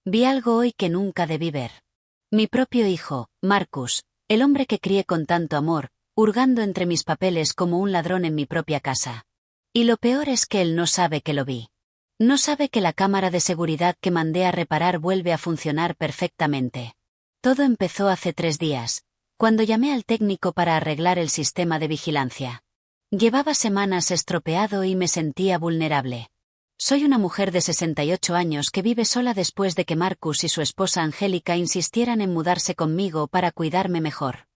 Vi algo hoy que nunca debí ver. Mi propio hijo, Marcus, el hombre que crié con tanto amor, hurgando entre mis papeles como un ladrón en mi propia casa. Y lo peor es que él no sabe que lo vi. No sabe que la cámara de seguridad que mandé a reparar vuelve a funcionar perfectamente. Todo empezó hace 3 días, cuando llamé al técnico para arreglar el sistema de vigilancia. Llevaba semanas estropeado y me sentía vulnerable. Soy una mujer de 68 años que vive sola después de que Marcus y su esposa Angélica insistieran en mudarse conmigo para cuidarme mejor.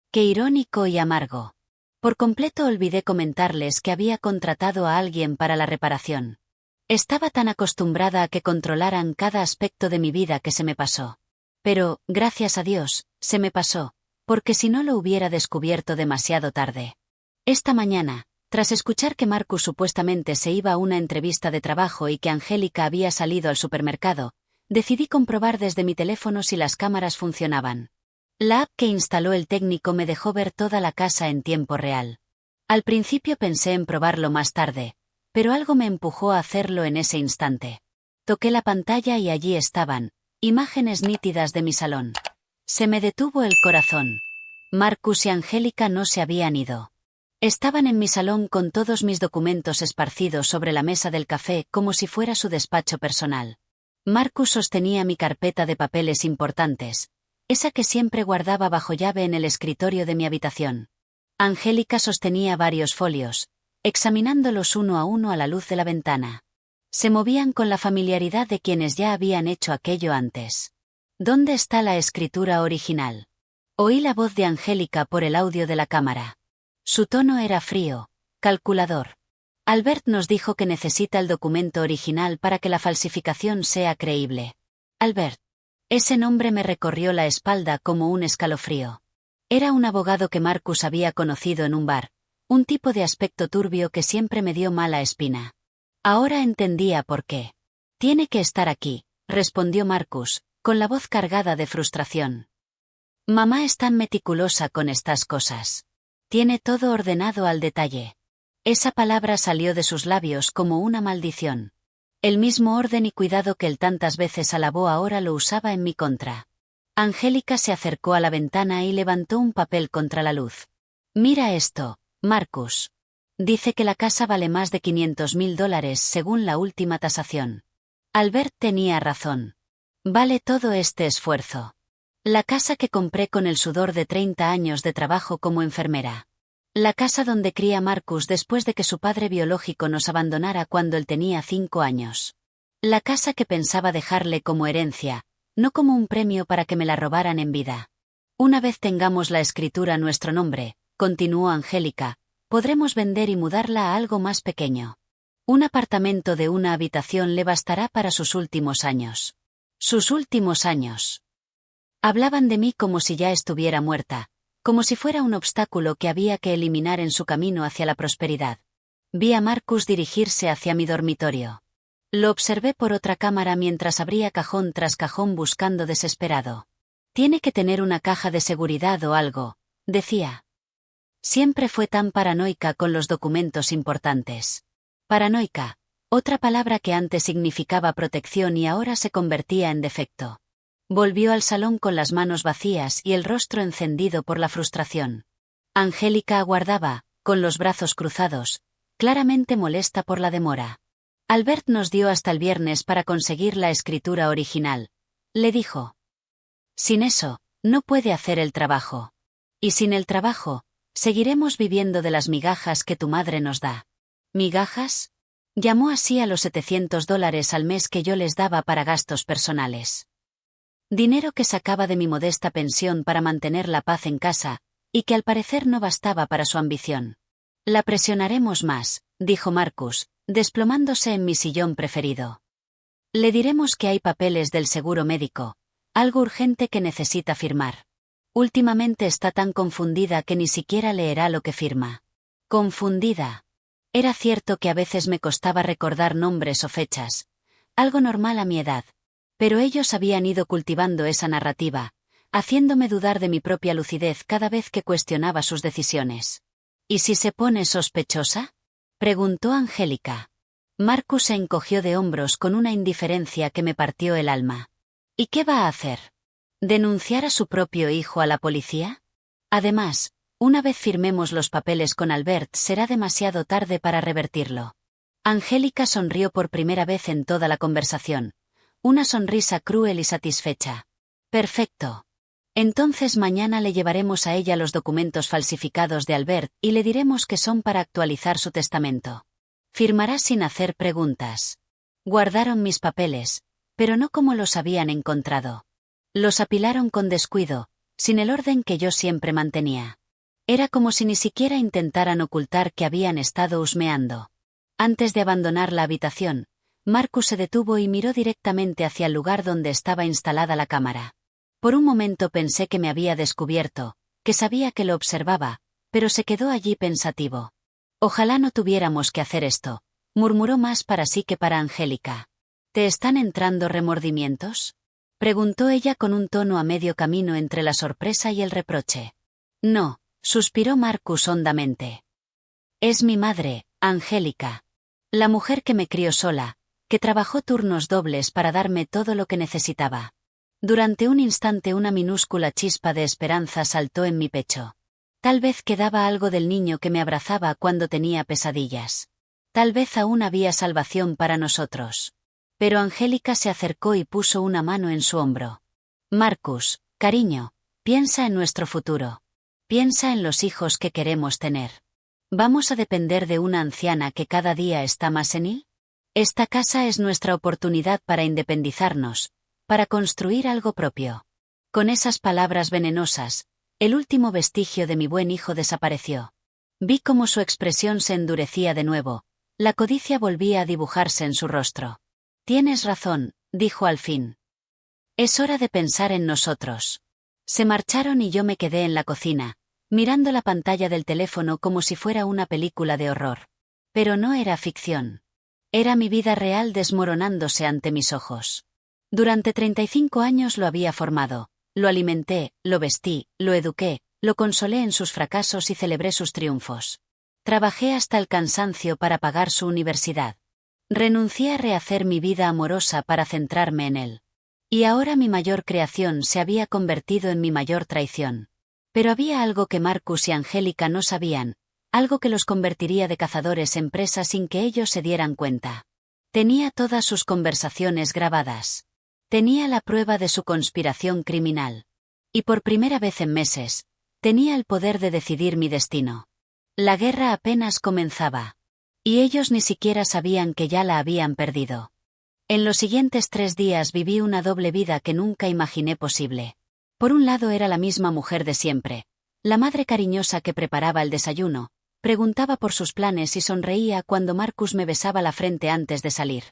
Qué irónico y amargo. Por completo olvidé comentarles que había contratado a alguien para la reparación. Estaba tan acostumbrada a que controlaran cada aspecto de mi vida que se me pasó. Pero, gracias a Dios, se me pasó, porque si no lo hubiera descubierto demasiado tarde. Esta mañana, tras escuchar que Marcus supuestamente se iba a una entrevista de trabajo y que Angélica había salido al supermercado, decidí comprobar desde mi teléfono si las cámaras funcionaban. La app que instaló el técnico me dejó ver toda la casa en tiempo real. Al principio pensé en probarlo más tarde, pero algo me empujó a hacerlo en ese instante. Toqué la pantalla y allí estaban, imágenes nítidas de mi salón. Se me detuvo el corazón. Marcus y Angélica no se habían ido. Estaban en mi salón con todos mis documentos esparcidos sobre la mesa del café como si fuera su despacho personal. Marcus sostenía mi carpeta de papeles importantes, esa que siempre guardaba bajo llave en el escritorio de mi habitación. Angélica sostenía varios folios, examinándolos uno a la luz de la ventana. Se movían con la familiaridad de quienes ya habían hecho aquello antes. ¿Dónde está la escritura original? Oí la voz de Angélica por el audio de la cámara. Su tono era frío, calculador. Albert nos dijo que necesita el documento original para que la falsificación sea creíble. Albert. Ese nombre me recorrió la espalda como un escalofrío. Era un abogado que Marcus había conocido en un bar, un tipo de aspecto turbio que siempre me dio mala espina. Ahora entendía por qué. Tiene que estar aquí, respondió Marcus, con la voz cargada de frustración. Mamá es tan meticulosa con estas cosas. Tiene todo ordenado al detalle. Esa palabra salió de sus labios como una maldición. El mismo orden y cuidado que él tantas veces alabó ahora lo usaba en mi contra. Angélica se acercó a la ventana y levantó un papel contra la luz. Mira esto, Marcus. Dice que la casa vale más de $500.000 según la última tasación. Albert tenía razón. Vale todo este esfuerzo. La casa que compré con el sudor de 30 años de trabajo como enfermera. La casa donde cría Marcus después de que su padre biológico nos abandonara cuando él tenía 5 años. La casa que pensaba dejarle como herencia, no como un premio para que me la robaran en vida. Una vez tengamos la escritura a nuestro nombre, continuó Angélica, podremos vender y mudarla a algo más pequeño. Un apartamento de una habitación le bastará para sus últimos años. Sus últimos años. Hablaban de mí como si ya estuviera muerta, como si fuera un obstáculo que había que eliminar en su camino hacia la prosperidad. Vi a Marcus dirigirse hacia mi dormitorio. Lo observé por otra cámara mientras abría cajón tras cajón buscando desesperado. Tiene que tener una caja de seguridad o algo, decía. Siempre fue tan paranoica con los documentos importantes. Paranoica, otra palabra que antes significaba protección y ahora se convertía en defecto. Volvió al salón con las manos vacías y el rostro encendido por la frustración. Angélica aguardaba, con los brazos cruzados, claramente molesta por la demora. Albert nos dio hasta el viernes para conseguir la escritura original, le dijo. Sin eso, no puede hacer el trabajo. Y sin el trabajo, seguiremos viviendo de las migajas que tu madre nos da. ¿Migajas? Llamó así a los $700 al mes que yo les daba para gastos personales. Dinero que sacaba de mi modesta pensión para mantener la paz en casa, y que al parecer no bastaba para su ambición. La presionaremos más, dijo Marcus, desplomándose en mi sillón preferido. Le diremos que hay papeles del seguro médico, algo urgente que necesita firmar. Últimamente está tan confundida que ni siquiera leerá lo que firma. Confundida. Era cierto que a veces me costaba recordar nombres o fechas, algo normal a mi edad. Pero ellos habían ido cultivando esa narrativa, haciéndome dudar de mi propia lucidez cada vez que cuestionaba sus decisiones. ¿Y si se pone sospechosa? Preguntó Angélica. Marcus se encogió de hombros con una indiferencia que me partió el alma. ¿Y qué va a hacer? ¿Denunciar a su propio hijo a la policía? Además, una vez firmemos los papeles con Albert será demasiado tarde para revertirlo. Angélica sonrió por primera vez en toda la conversación. Una sonrisa cruel y satisfecha. Perfecto. Entonces mañana le llevaremos a ella los documentos falsificados de Albert y le diremos que son para actualizar su testamento. Firmará sin hacer preguntas. Guardaron mis papeles, pero no como los habían encontrado. Los apilaron con descuido, sin el orden que yo siempre mantenía. Era como si ni siquiera intentaran ocultar que habían estado husmeando. Antes de abandonar la habitación, Marcus se detuvo y miró directamente hacia el lugar donde estaba instalada la cámara. Por un momento pensé que me había descubierto, que sabía que lo observaba, pero se quedó allí pensativo. Ojalá no tuviéramos que hacer esto, murmuró más para sí que para Angélica. ¿Te están entrando remordimientos? Preguntó ella con un tono a medio camino entre la sorpresa y el reproche. No, suspiró Marcus hondamente. Es mi madre, Angélica. La mujer que me crió sola, que trabajó turnos dobles para darme todo lo que necesitaba. Durante un instante una minúscula chispa de esperanza saltó en mi pecho. Tal vez quedaba algo del niño que me abrazaba cuando tenía pesadillas. Tal vez aún había salvación para nosotros. Pero Angélica se acercó y puso una mano en su hombro. Marcus, cariño, piensa en nuestro futuro. Piensa en los hijos que queremos tener. ¿Vamos a depender de una anciana que cada día está más senil? Esta casa es nuestra oportunidad para independizarnos, para construir algo propio. Con esas palabras venenosas, el último vestigio de mi buen hijo desapareció. Vi cómo su expresión se endurecía de nuevo, la codicia volvía a dibujarse en su rostro. Tienes razón, dijo al fin. Es hora de pensar en nosotros. Se marcharon y yo me quedé en la cocina, mirando la pantalla del teléfono como si fuera una película de horror. Pero no era ficción. Era mi vida real desmoronándose ante mis ojos. Durante 35 años lo había formado, lo alimenté, lo vestí, lo eduqué, lo consolé en sus fracasos y celebré sus triunfos. Trabajé hasta el cansancio para pagar su universidad. Renuncié a rehacer mi vida amorosa para centrarme en él. Y ahora mi mayor creación se había convertido en mi mayor traición. Pero había algo que Marcus y Angélica no sabían, algo que los convertiría de cazadores en presa sin que ellos se dieran cuenta. Tenía todas sus conversaciones grabadas. Tenía la prueba de su conspiración criminal. Y por primera vez en meses, tenía el poder de decidir mi destino. La guerra apenas comenzaba. Y ellos ni siquiera sabían que ya la habían perdido. En los siguientes 3 días viví una doble vida que nunca imaginé posible. Por un lado era la misma mujer de siempre, la madre cariñosa que preparaba el desayuno, preguntaba por sus planes y sonreía cuando Marcus me besaba la frente antes de salir.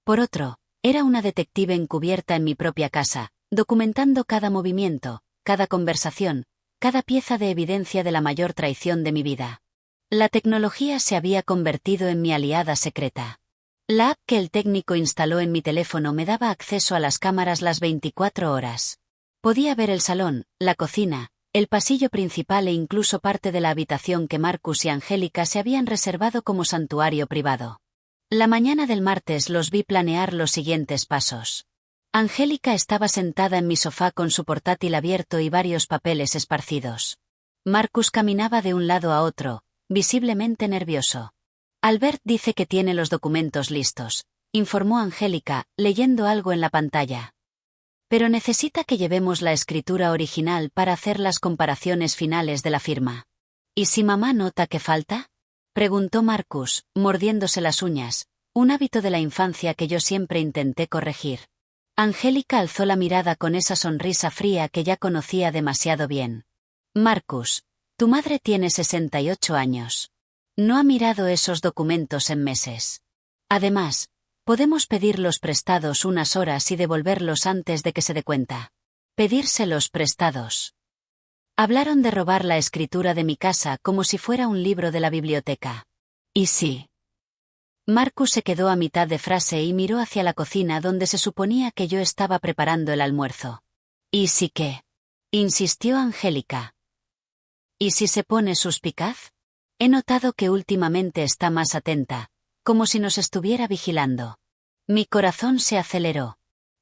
Por otro, era una detective encubierta en mi propia casa, documentando cada movimiento, cada conversación, cada pieza de evidencia de la mayor traición de mi vida. La tecnología se había convertido en mi aliada secreta. La app que el técnico instaló en mi teléfono me daba acceso a las cámaras las 24 horas. Podía ver el salón, la cocina, el pasillo principal e incluso parte de la habitación que Marcus y Angélica se habían reservado como santuario privado. La mañana del martes los vi planear los siguientes pasos. Angélica estaba sentada en mi sofá con su portátil abierto y varios papeles esparcidos. Marcus caminaba de un lado a otro, visiblemente nervioso. Albert dice que tiene los documentos listos, informó Angélica, leyendo algo en la pantalla. Pero necesita que llevemos la escritura original para hacer las comparaciones finales de la firma. ¿Y si mamá nota que falta? Preguntó Marcus, mordiéndose las uñas, un hábito de la infancia que yo siempre intenté corregir. Angélica alzó la mirada con esa sonrisa fría que ya conocía demasiado bien. Marcus, tu madre tiene 68 años. No ha mirado esos documentos en meses. Además, podemos pedirlos prestados unas horas y devolverlos antes de que se dé cuenta. Pedírselos prestados. Hablaron de robar la escritura de mi casa como si fuera un libro de la biblioteca. ¿Y sí? Marcus se quedó a mitad de frase y miró hacia la cocina donde se suponía que yo estaba preparando el almuerzo. ¿Y sí qué? Insistió Angélica. ¿Y si se pone suspicaz? He notado que últimamente está más atenta, como si nos estuviera vigilando. Mi corazón se aceleró.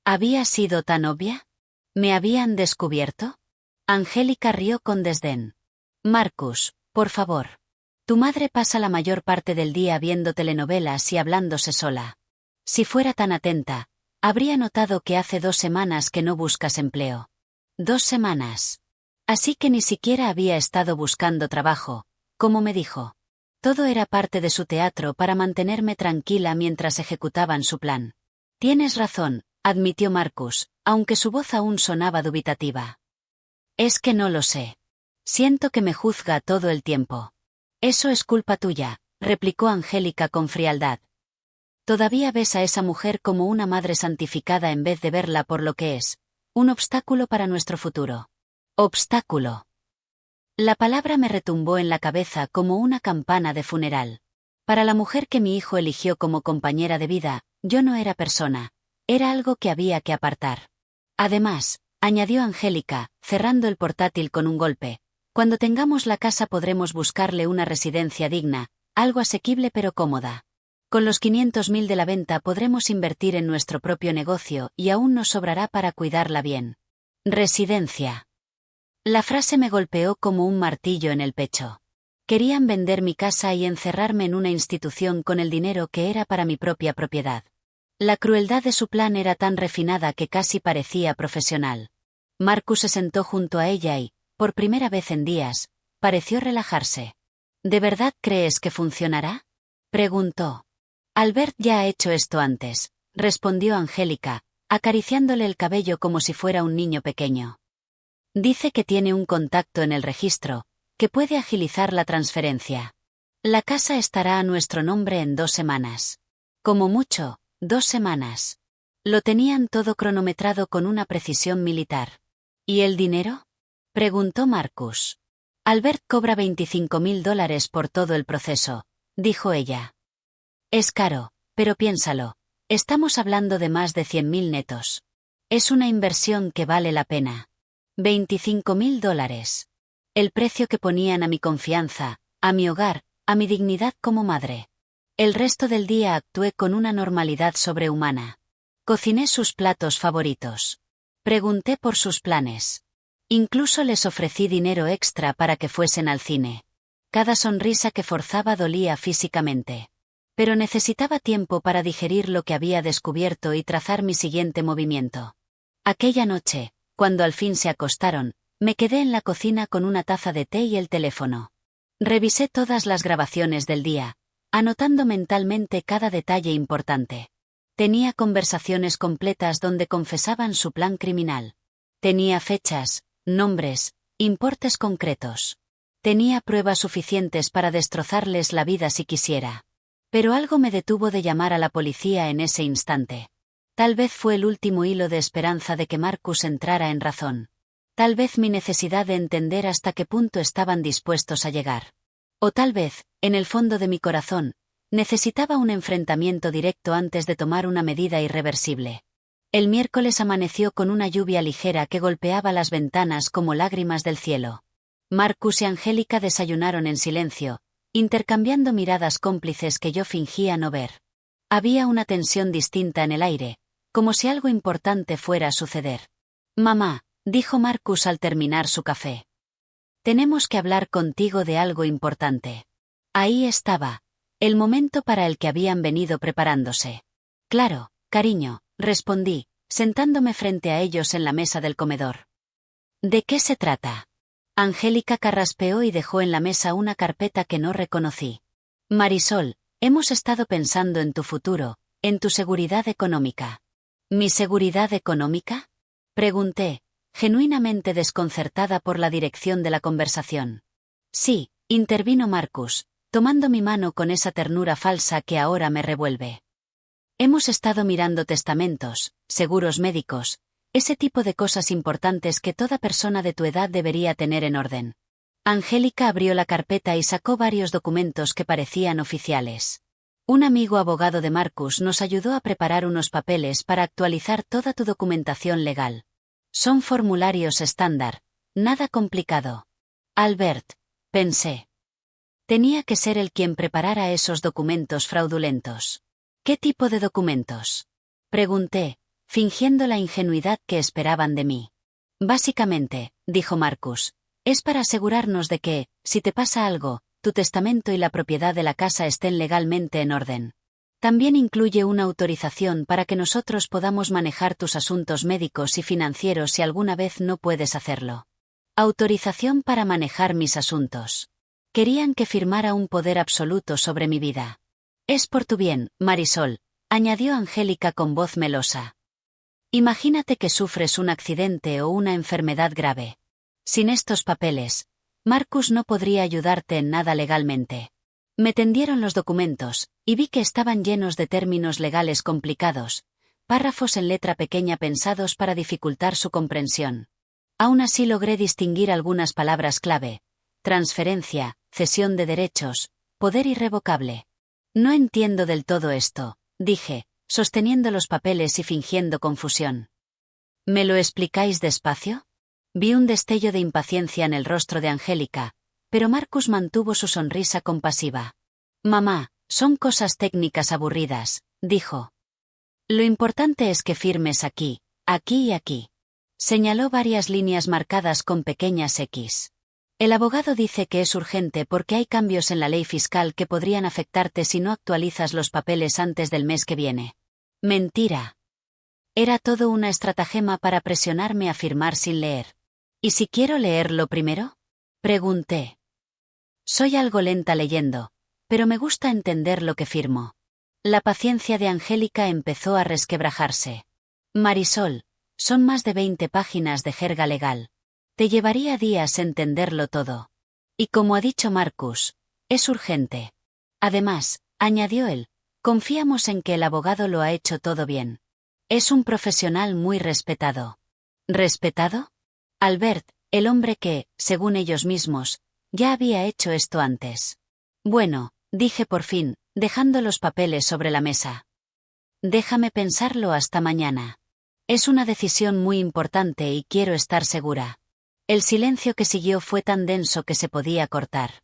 ¿Había sido tan obvia? ¿Me habían descubierto? Angélica rió con desdén. Marcus, por favor. Tu madre pasa la mayor parte del día viendo telenovelas y hablándose sola. Si fuera tan atenta, habría notado que hace 2 semanas que no buscas empleo. 2 semanas. Así que ni siquiera había estado buscando trabajo, como me dijo. Todo era parte de su teatro para mantenerme tranquila mientras ejecutaban su plan. Tienes razón, admitió Marcus, aunque su voz aún sonaba dubitativa. Es que no lo sé. Siento que me juzga todo el tiempo. Eso es culpa tuya, replicó Angélica con frialdad. Todavía ves a esa mujer como una madre santificada en vez de verla por lo que es, un obstáculo para nuestro futuro. Obstáculo. La palabra me retumbó en la cabeza como una campana de funeral. Para la mujer que mi hijo eligió como compañera de vida, yo no era persona, era algo que había que apartar. Además, añadió Angélica, cerrando el portátil con un golpe, cuando tengamos la casa podremos buscarle una residencia digna, algo asequible pero cómoda. Con los 500.000 de la venta podremos invertir en nuestro propio negocio y aún nos sobrará para cuidarla bien. Residencia. La frase me golpeó como un martillo en el pecho. Querían vender mi casa y encerrarme en una institución con el dinero que era para mi propia propiedad. La crueldad de su plan era tan refinada que casi parecía profesional. Marcus se sentó junto a ella y, por primera vez en días, pareció relajarse. ¿De verdad crees que funcionará?, preguntó. Albert ya ha hecho esto antes, respondió Angélica, acariciándole el cabello como si fuera un niño pequeño. Dice que tiene un contacto en el registro, que puede agilizar la transferencia. La casa estará a nuestro nombre en 2 semanas. Como mucho, 2 semanas. Lo tenían todo cronometrado con una precisión militar. ¿Y el dinero?, preguntó Marcus. Albert cobra $25.000 por todo el proceso, dijo ella. Es caro, pero piénsalo, estamos hablando de más de 100.000 netos. Es una inversión que vale la pena. $25.000. El precio que ponían a mi confianza, a mi hogar, a mi dignidad como madre. El resto del día actué con una normalidad sobrehumana. Cociné sus platos favoritos. Pregunté por sus planes. Incluso les ofrecí dinero extra para que fuesen al cine. Cada sonrisa que forzaba dolía físicamente. Pero necesitaba tiempo para digerir lo que había descubierto y trazar mi siguiente movimiento. Aquella noche, cuando al fin se acostaron, me quedé en la cocina con una taza de té y el teléfono. Revisé todas las grabaciones del día, anotando mentalmente cada detalle importante. Tenía conversaciones completas donde confesaban su plan criminal. Tenía fechas, nombres, importes concretos. Tenía pruebas suficientes para destrozarles la vida si quisiera. Pero algo me detuvo de llamar a la policía en ese instante. Tal vez fue el último hilo de esperanza de que Marcus entrara en razón. Tal vez mi necesidad de entender hasta qué punto estaban dispuestos a llegar. O tal vez, en el fondo de mi corazón, necesitaba un enfrentamiento directo antes de tomar una medida irreversible. El miércoles amaneció con una lluvia ligera que golpeaba las ventanas como lágrimas del cielo. Marcus y Angélica desayunaron en silencio, intercambiando miradas cómplices que yo fingía no ver. Había una tensión distinta en el aire, como si algo importante fuera a suceder. Mamá, dijo Marcus al terminar su café. Tenemos que hablar contigo de algo importante. Ahí estaba, el momento para el que habían venido preparándose. Claro, cariño, respondí, sentándome frente a ellos en la mesa del comedor. ¿De qué se trata? Angélica carraspeó y dejó en la mesa una carpeta que no reconocí. Marisol, hemos estado pensando en tu futuro, en tu seguridad económica. ¿Mi seguridad económica?, pregunté, genuinamente desconcertada por la dirección de la conversación. Sí, intervino Marcus, tomando mi mano con esa ternura falsa que ahora me revuelve. Hemos estado mirando testamentos, seguros médicos, ese tipo de cosas importantes que toda persona de tu edad debería tener en orden. Angélica abrió la carpeta y sacó varios documentos que parecían oficiales. Un amigo abogado de Marcus nos ayudó a preparar unos papeles para actualizar toda tu documentación legal. Son formularios estándar, nada complicado. Albert, pensé. Tenía que ser él quien preparara esos documentos fraudulentos. ¿Qué tipo de documentos?, pregunté, fingiendo la ingenuidad que esperaban de mí. Básicamente, dijo Marcus, es para asegurarnos de que, si te pasa algo, tu testamento y la propiedad de la casa estén legalmente en orden. También incluye una autorización para que nosotros podamos manejar tus asuntos médicos y financieros si alguna vez no puedes hacerlo. Autorización para manejar mis asuntos. Querían que firmara un poder absoluto sobre mi vida. Es por tu bien, Marisol, añadió Angélica con voz melosa. Imagínate que sufres un accidente o una enfermedad grave. Sin estos papeles, Marcus no podría ayudarte en nada legalmente. Me tendieron los documentos, y vi que estaban llenos de términos legales complicados, párrafos en letra pequeña pensados para dificultar su comprensión. Aún así logré distinguir algunas palabras clave: transferencia, cesión de derechos, poder irrevocable. No entiendo del todo esto, dije, sosteniendo los papeles y fingiendo confusión. ¿Me lo explicáis despacio? Vi un destello de impaciencia en el rostro de Angélica, pero Marcus mantuvo su sonrisa compasiva. Mamá, son cosas técnicas aburridas, dijo. Lo importante es que firmes aquí, aquí y aquí. Señaló varias líneas marcadas con pequeñas X. El abogado dice que es urgente porque hay cambios en la ley fiscal que podrían afectarte si no actualizas los papeles antes del mes que viene. Mentira. Era todo una estratagema para presionarme a firmar sin leer. ¿Y si quiero leerlo primero? Pregunté. Soy algo lenta leyendo, pero me gusta entender lo que firmo. La paciencia de Angélica empezó a resquebrajarse. Marisol, son más de 20 páginas de jerga legal. Te llevaría días entenderlo todo. Y como ha dicho Marcus, es urgente. Además, añadió él, confiamos en que el abogado lo ha hecho todo bien. Es un profesional muy respetado. ¿Respetado? Albert, el hombre que, según ellos mismos, ya había hecho esto antes. Bueno, dije por fin, dejando los papeles sobre la mesa. Déjame pensarlo hasta mañana. Es una decisión muy importante y quiero estar segura. El silencio que siguió fue tan denso que se podía cortar.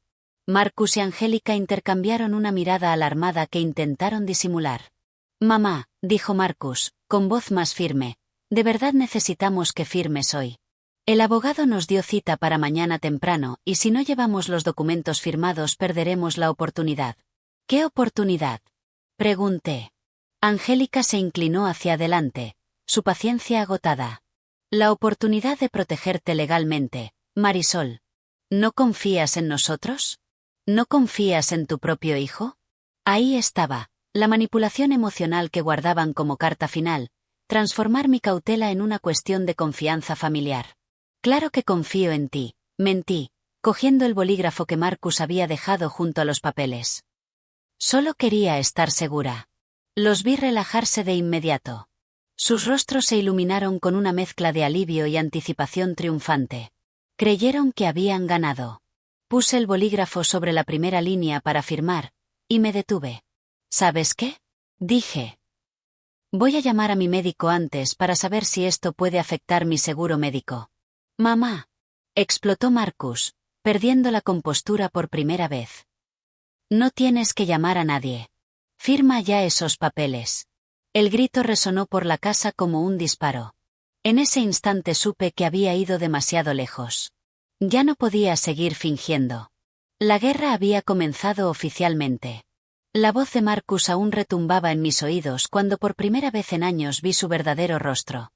Marcus y Angélica intercambiaron una mirada alarmada que intentaron disimular. Mamá, dijo Marcus, con voz más firme, de verdad necesitamos que firmes hoy. El abogado nos dio cita para mañana temprano, y si no llevamos los documentos firmados perderemos la oportunidad. ¿Qué oportunidad? Pregunté. Angélica se inclinó hacia adelante, su paciencia agotada. La oportunidad de protegerte legalmente, Marisol. ¿No confías en nosotros? ¿No confías en tu propio hijo? Ahí estaba, la manipulación emocional que guardaban como carta final, transformar mi cautela en una cuestión de confianza familiar. Claro que confío en ti, mentí, cogiendo el bolígrafo que Marcus había dejado junto a los papeles. Solo quería estar segura. Los vi relajarse de inmediato. Sus rostros se iluminaron con una mezcla de alivio y anticipación triunfante. Creyeron que habían ganado. Puse el bolígrafo sobre la primera línea para firmar, y me detuve. ¿Sabes qué? Dije. Voy a llamar a mi médico antes para saber si esto puede afectar mi seguro médico. Mamá. Explotó Marcus, perdiendo la compostura por primera vez. No tienes que llamar a nadie. Firma ya esos papeles. El grito resonó por la casa como un disparo. En ese instante supe que había ido demasiado lejos. Ya no podía seguir fingiendo. La guerra había comenzado oficialmente. La voz de Marcus aún retumbaba en mis oídos cuando por primera vez en años vi su verdadero rostro.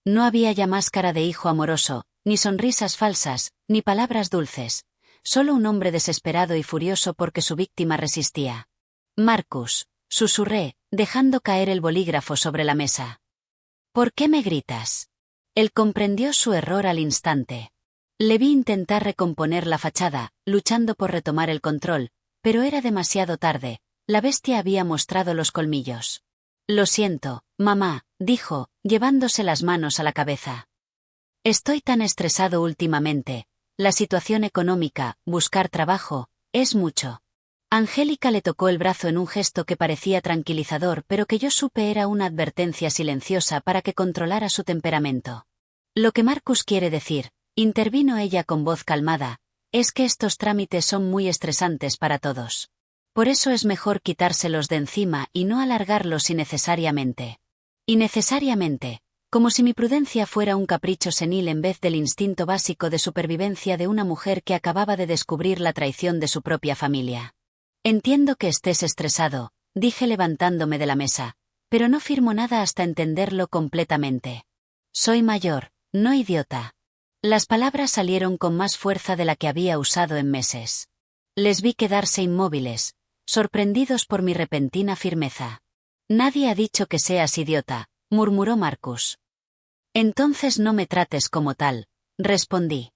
No había ya máscara de hijo amoroso, ni sonrisas falsas, ni palabras dulces. Solo un hombre desesperado y furioso porque su víctima resistía. Marcus, susurré, dejando caer el bolígrafo sobre la mesa. ¿Por qué me gritas? Él comprendió su error al instante. Le vi intentar recomponer la fachada, luchando por retomar el control, pero era demasiado tarde, la bestia había mostrado los colmillos. Lo siento, mamá, dijo, llevándose las manos a la cabeza. Estoy tan estresado últimamente. La situación económica, buscar trabajo, es mucho. Angélica le tocó el brazo en un gesto que parecía tranquilizador, pero que yo supe era una advertencia silenciosa para que controlara su temperamento. Lo que Marcus quiere decir, intervino ella con voz calmada, es que estos trámites son muy estresantes para todos. Por eso es mejor quitárselos de encima y no alargarlos innecesariamente. Innecesariamente, como si mi prudencia fuera un capricho senil en vez del instinto básico de supervivencia de una mujer que acababa de descubrir la traición de su propia familia. Entiendo que estés estresado, dije levantándome de la mesa, pero no firmo nada hasta entenderlo completamente. Soy mayor, no idiota. Las palabras salieron con más fuerza de la que había usado en meses. Les vi quedarse inmóviles, sorprendidos por mi repentina firmeza. Nadie ha dicho que seas idiota, murmuró Marcus. Entonces no me trates como tal, respondí.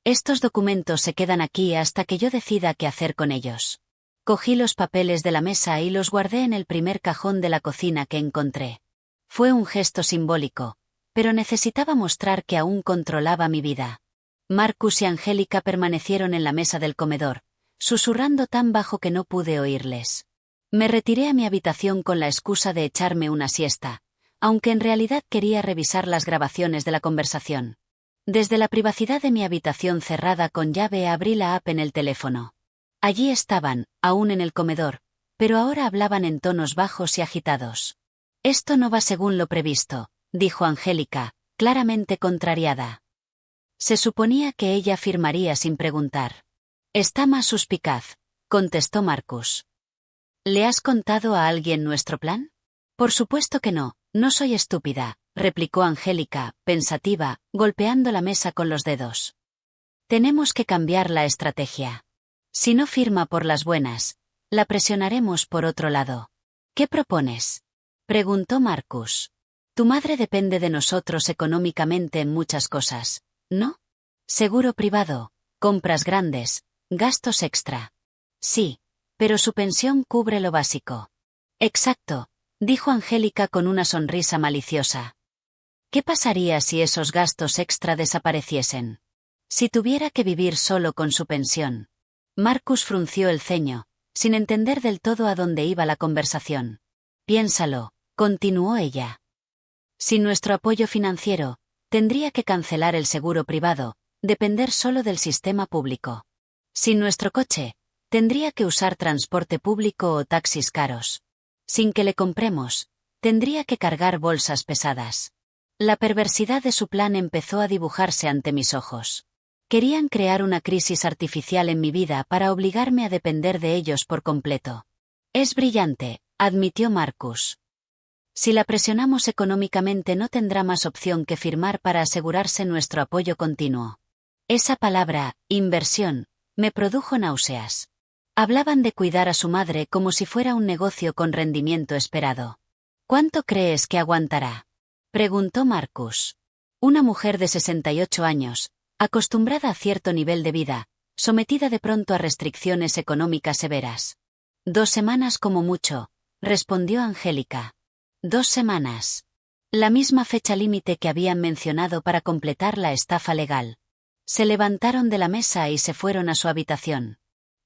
Estos documentos se quedan aquí hasta que yo decida qué hacer con ellos. Cogí los papeles de la mesa y los guardé en el primer cajón de la cocina que encontré. Fue un gesto simbólico, pero necesitaba mostrar que aún controlaba mi vida. Marcus y Angélica permanecieron en la mesa del comedor, susurrando tan bajo que no pude oírles. Me retiré a mi habitación con la excusa de echarme una siesta, aunque en realidad quería revisar las grabaciones de la conversación. Desde la privacidad de mi habitación cerrada con llave abrí la app en el teléfono. Allí estaban, aún en el comedor, pero ahora hablaban en tonos bajos y agitados. Esto no va según lo previsto, dijo Angélica, claramente contrariada. Se suponía que ella firmaría sin preguntar. Está más suspicaz, contestó Marcus. ¿Le has contado a alguien nuestro plan? Por supuesto que no, no soy estúpida, replicó Angélica, pensativa, golpeando la mesa con los dedos. Tenemos que cambiar la estrategia. Si no firma por las buenas, la presionaremos por otro lado. ¿Qué propones? Preguntó Marcus. Tu madre depende de nosotros económicamente en muchas cosas, ¿no? Seguro privado, compras grandes, gastos extra. Sí, pero su pensión cubre lo básico. Exacto, dijo Angélica con una sonrisa maliciosa. ¿Qué pasaría si esos gastos extra desapareciesen? Si tuviera que vivir solo con su pensión. Marcus frunció el ceño, sin entender del todo a dónde iba la conversación. Piénsalo, continuó ella. Sin nuestro apoyo financiero, tendría que cancelar el seguro privado, depender solo del sistema público. Sin nuestro coche, tendría que usar transporte público o taxis caros. Sin que le compremos, tendría que cargar bolsas pesadas. La perversidad de su plan empezó a dibujarse ante mis ojos. Querían crear una crisis artificial en mi vida para obligarme a depender de ellos por completo. Es brillante, admitió Marcus. Si la presionamos económicamente no tendrá más opción que firmar para asegurarse nuestro apoyo continuo. Esa palabra, inversión, me produjo náuseas. Hablaban de cuidar a su madre como si fuera un negocio con rendimiento esperado. ¿Cuánto crees que aguantará? Preguntó Marcus. Una mujer de 68 años, acostumbrada a cierto nivel de vida, sometida de pronto a restricciones económicas severas. 2 semanas como mucho, respondió Angélica. 2 semanas. La misma fecha límite que habían mencionado para completar la estafa legal. Se levantaron de la mesa y se fueron a su habitación.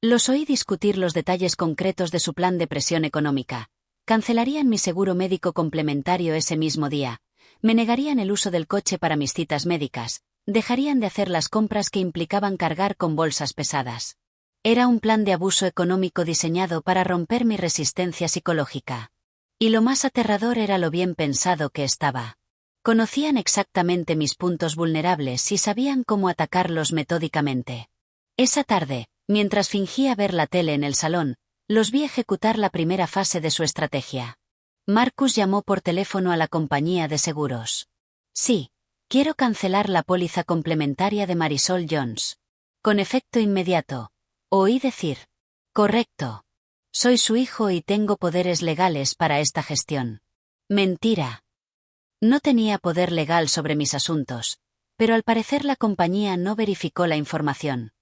Los oí discutir los detalles concretos de su plan de presión económica. Cancelarían mi seguro médico complementario ese mismo día. Me negarían el uso del coche para mis citas médicas. Dejarían de hacer las compras que implicaban cargar con bolsas pesadas. Era un plan de abuso económico diseñado para romper mi resistencia psicológica. Y lo más aterrador era lo bien pensado que estaba. Conocían exactamente mis puntos vulnerables y sabían cómo atacarlos metódicamente. Esa tarde, mientras fingía ver la tele en el salón, los vi ejecutar la primera fase de su estrategia. Marcus llamó por teléfono a la compañía de seguros. Sí, quiero cancelar la póliza complementaria de Marisol Jones. Con efecto inmediato. Oí decir. Correcto. Soy su hijo y tengo poderes legales para esta gestión. Mentira. No tenía poder legal sobre mis asuntos, pero al parecer la compañía no verificó la información.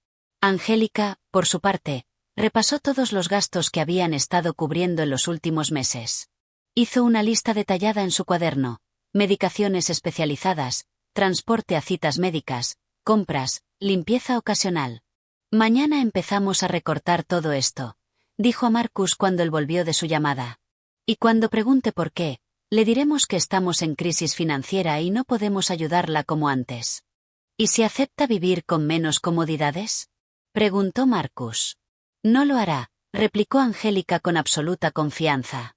Angélica, por su parte, repasó todos los gastos que habían estado cubriendo en los últimos meses. Hizo una lista detallada en su cuaderno: medicaciones especializadas, transporte a citas médicas, compras, limpieza ocasional. Mañana empezamos a recortar todo esto, dijo a Marcus cuando él volvió de su llamada. Y cuando pregunte por qué, le diremos que estamos en crisis financiera y no podemos ayudarla como antes. ¿Y si acepta vivir con menos comodidades? Preguntó Marcus. No lo hará, replicó Angélica con absoluta confianza.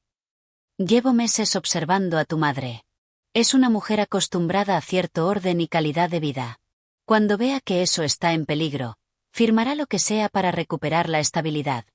Llevo meses observando a tu madre. Es una mujer acostumbrada a cierto orden y calidad de vida. Cuando vea que eso está en peligro, firmará lo que sea para recuperar la estabilidad.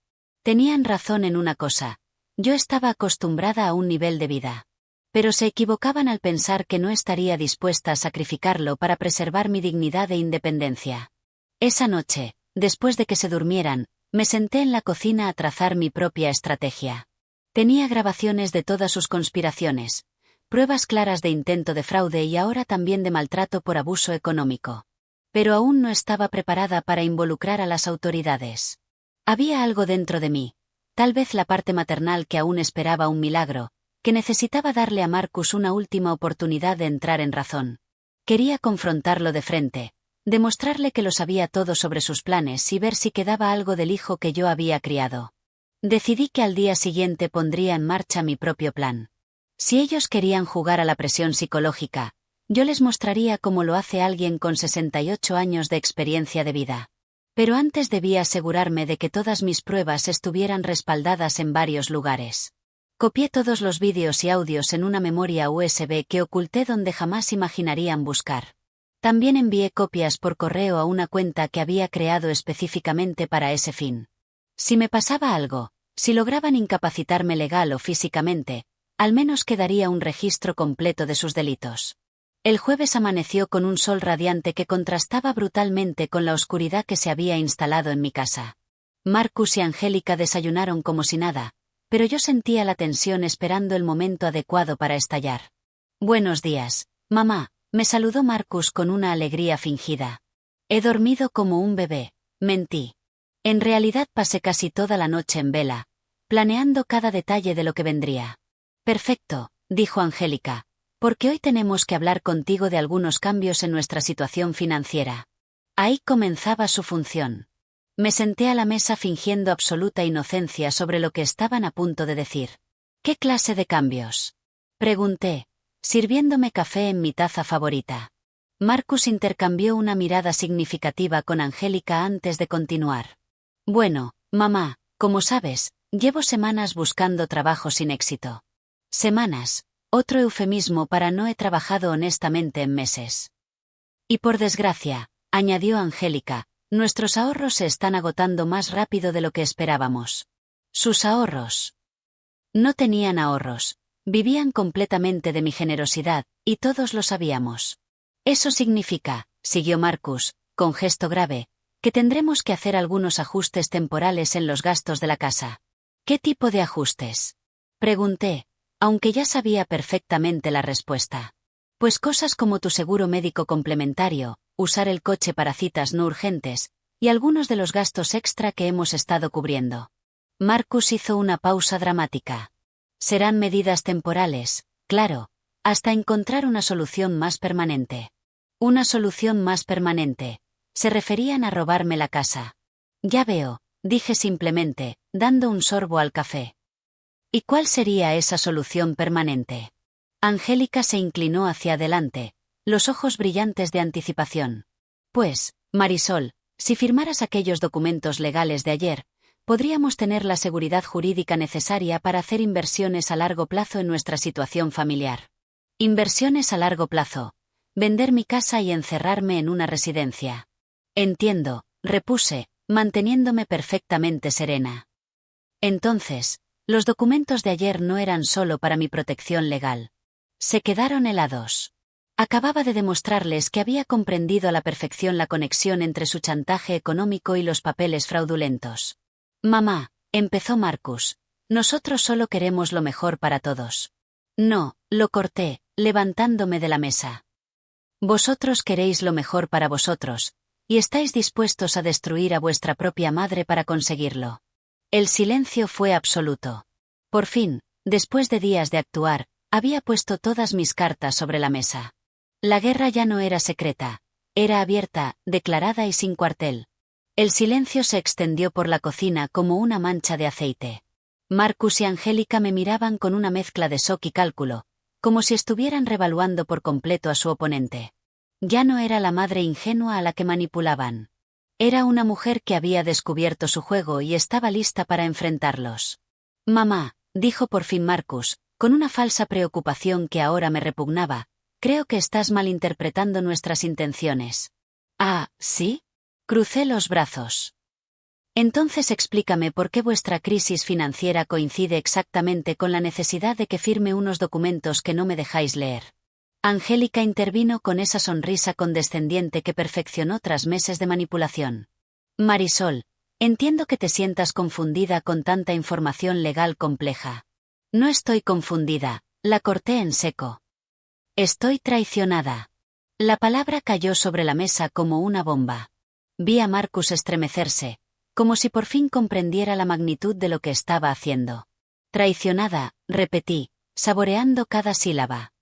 Tenían razón en una cosa. Yo estaba acostumbrada a un nivel de vida. Pero se equivocaban al pensar que no estaría dispuesta a sacrificarlo para preservar mi dignidad e independencia. Esa noche, después de que se durmieran, me senté en la cocina a trazar mi propia estrategia. Tenía grabaciones de todas sus conspiraciones, pruebas claras de intento de fraude y ahora también de maltrato por abuso económico. Pero aún no estaba preparada para involucrar a las autoridades. Había algo dentro de mí, tal vez la parte maternal que aún esperaba un milagro, que necesitaba darle a Marcus una última oportunidad de entrar en razón. Quería confrontarlo de frente, demostrarle que lo sabía todo sobre sus planes y ver si quedaba algo del hijo que yo había criado. Decidí que al día siguiente pondría en marcha mi propio plan. Si ellos querían jugar a la presión psicológica, yo les mostraría cómo lo hace alguien con 68 años de experiencia de vida. Pero antes debía asegurarme de que todas mis pruebas estuvieran respaldadas en varios lugares. Copié todos los vídeos y audios en una memoria USB que oculté donde jamás imaginarían buscar. También envié copias por correo a una cuenta que había creado específicamente para ese fin. Si me pasaba algo, si lograban incapacitarme legal o físicamente, al menos quedaría un registro completo de sus delitos. El jueves amaneció con un sol radiante que contrastaba brutalmente con la oscuridad que se había instalado en mi casa. Marcus y Angélica desayunaron como si nada, pero yo sentía la tensión esperando el momento adecuado para estallar. «Buenos días, mamá», me saludó Marcus con una alegría fingida. «He dormido como un bebé», mentí. En realidad pasé casi toda la noche en vela, planeando cada detalle de lo que vendría. «Perfecto», dijo Angélica, «porque hoy tenemos que hablar contigo de algunos cambios en nuestra situación financiera». Ahí comenzaba su función. Me senté a la mesa fingiendo absoluta inocencia sobre lo que estaban a punto de decir. «¿Qué clase de cambios?», pregunté, sirviéndome café en mi taza favorita. Marcus intercambió una mirada significativa con Angélica antes de continuar. «Bueno, mamá, como sabes, llevo semanas buscando trabajo sin éxito». «Semanas», otro eufemismo para no he trabajado honestamente en meses. «Y por desgracia», añadió Angélica, «nuestros ahorros se están agotando más rápido de lo que esperábamos». «¿Sus ahorros?». No tenían ahorros, vivían completamente de mi generosidad, y todos lo sabíamos. «Eso significa», siguió Marcus, con gesto grave, «que tendremos que hacer algunos ajustes temporales en los gastos de la casa». «¿Qué tipo de ajustes?», pregunté, aunque ya sabía perfectamente la respuesta. «Pues cosas como tu seguro médico complementario, usar el coche para citas no urgentes, y algunos de los gastos extra que hemos estado cubriendo». Marcus hizo una pausa dramática. «Serán medidas temporales, claro, hasta encontrar una solución más permanente». «Una solución más permanente. Se referían a robarme la casa». «Ya veo», dije simplemente, dando un sorbo al café. «¿Y cuál sería esa solución permanente?». Angélica se inclinó hacia adelante, los ojos brillantes de anticipación. «Pues, Marisol, si firmaras aquellos documentos legales de ayer, podríamos tener la seguridad jurídica necesaria para hacer inversiones a largo plazo en nuestra situación familiar». «Inversiones a largo plazo. Vender mi casa y encerrarme en una residencia». «Entiendo», repuse, manteniéndome perfectamente serena. «Entonces, los documentos de ayer no eran solo para mi protección legal. Se quedaron helados. Acababa de demostrarles que había comprendido a la perfección la conexión entre su chantaje económico y los papeles fraudulentos». «Mamá», empezó Marcus, «nosotros solo queremos lo mejor para todos». «No», lo corté, levantándome de la mesa. «Vosotros queréis lo mejor para vosotros, y estáis dispuestos a destruir a vuestra propia madre para conseguirlo». El silencio fue absoluto. Por fin, después de días de actuar, había puesto todas mis cartas sobre la mesa. La guerra ya no era secreta, era abierta, declarada y sin cuartel. El silencio se extendió por la cocina como una mancha de aceite. Marcus y Angélica me miraban con una mezcla de shock y cálculo, como si estuvieran revaluando por completo a su oponente. Ya no era la madre ingenua a la que manipulaban. Era una mujer que había descubierto su juego y estaba lista para enfrentarlos. «Mamá», dijo por fin Marcus, con una falsa preocupación que ahora me repugnaba. Creo que estás malinterpretando nuestras intenciones. Ah, ¿sí? Crucé los brazos. Entonces explícame por qué vuestra crisis financiera coincide exactamente con la necesidad de que firme unos documentos que no me dejáis leer. Angélica intervino con esa sonrisa condescendiente que perfeccionó tras meses de manipulación. Marisol, entiendo que te sientas confundida con tanta información legal compleja. No estoy confundida, la corté en seco. Estoy traicionada. La palabra cayó sobre la mesa como una bomba. Vi a Marcus estremecerse, como si por fin comprendiera la magnitud de lo que estaba haciendo. Traicionada, repetí, saboreando cada sílaba.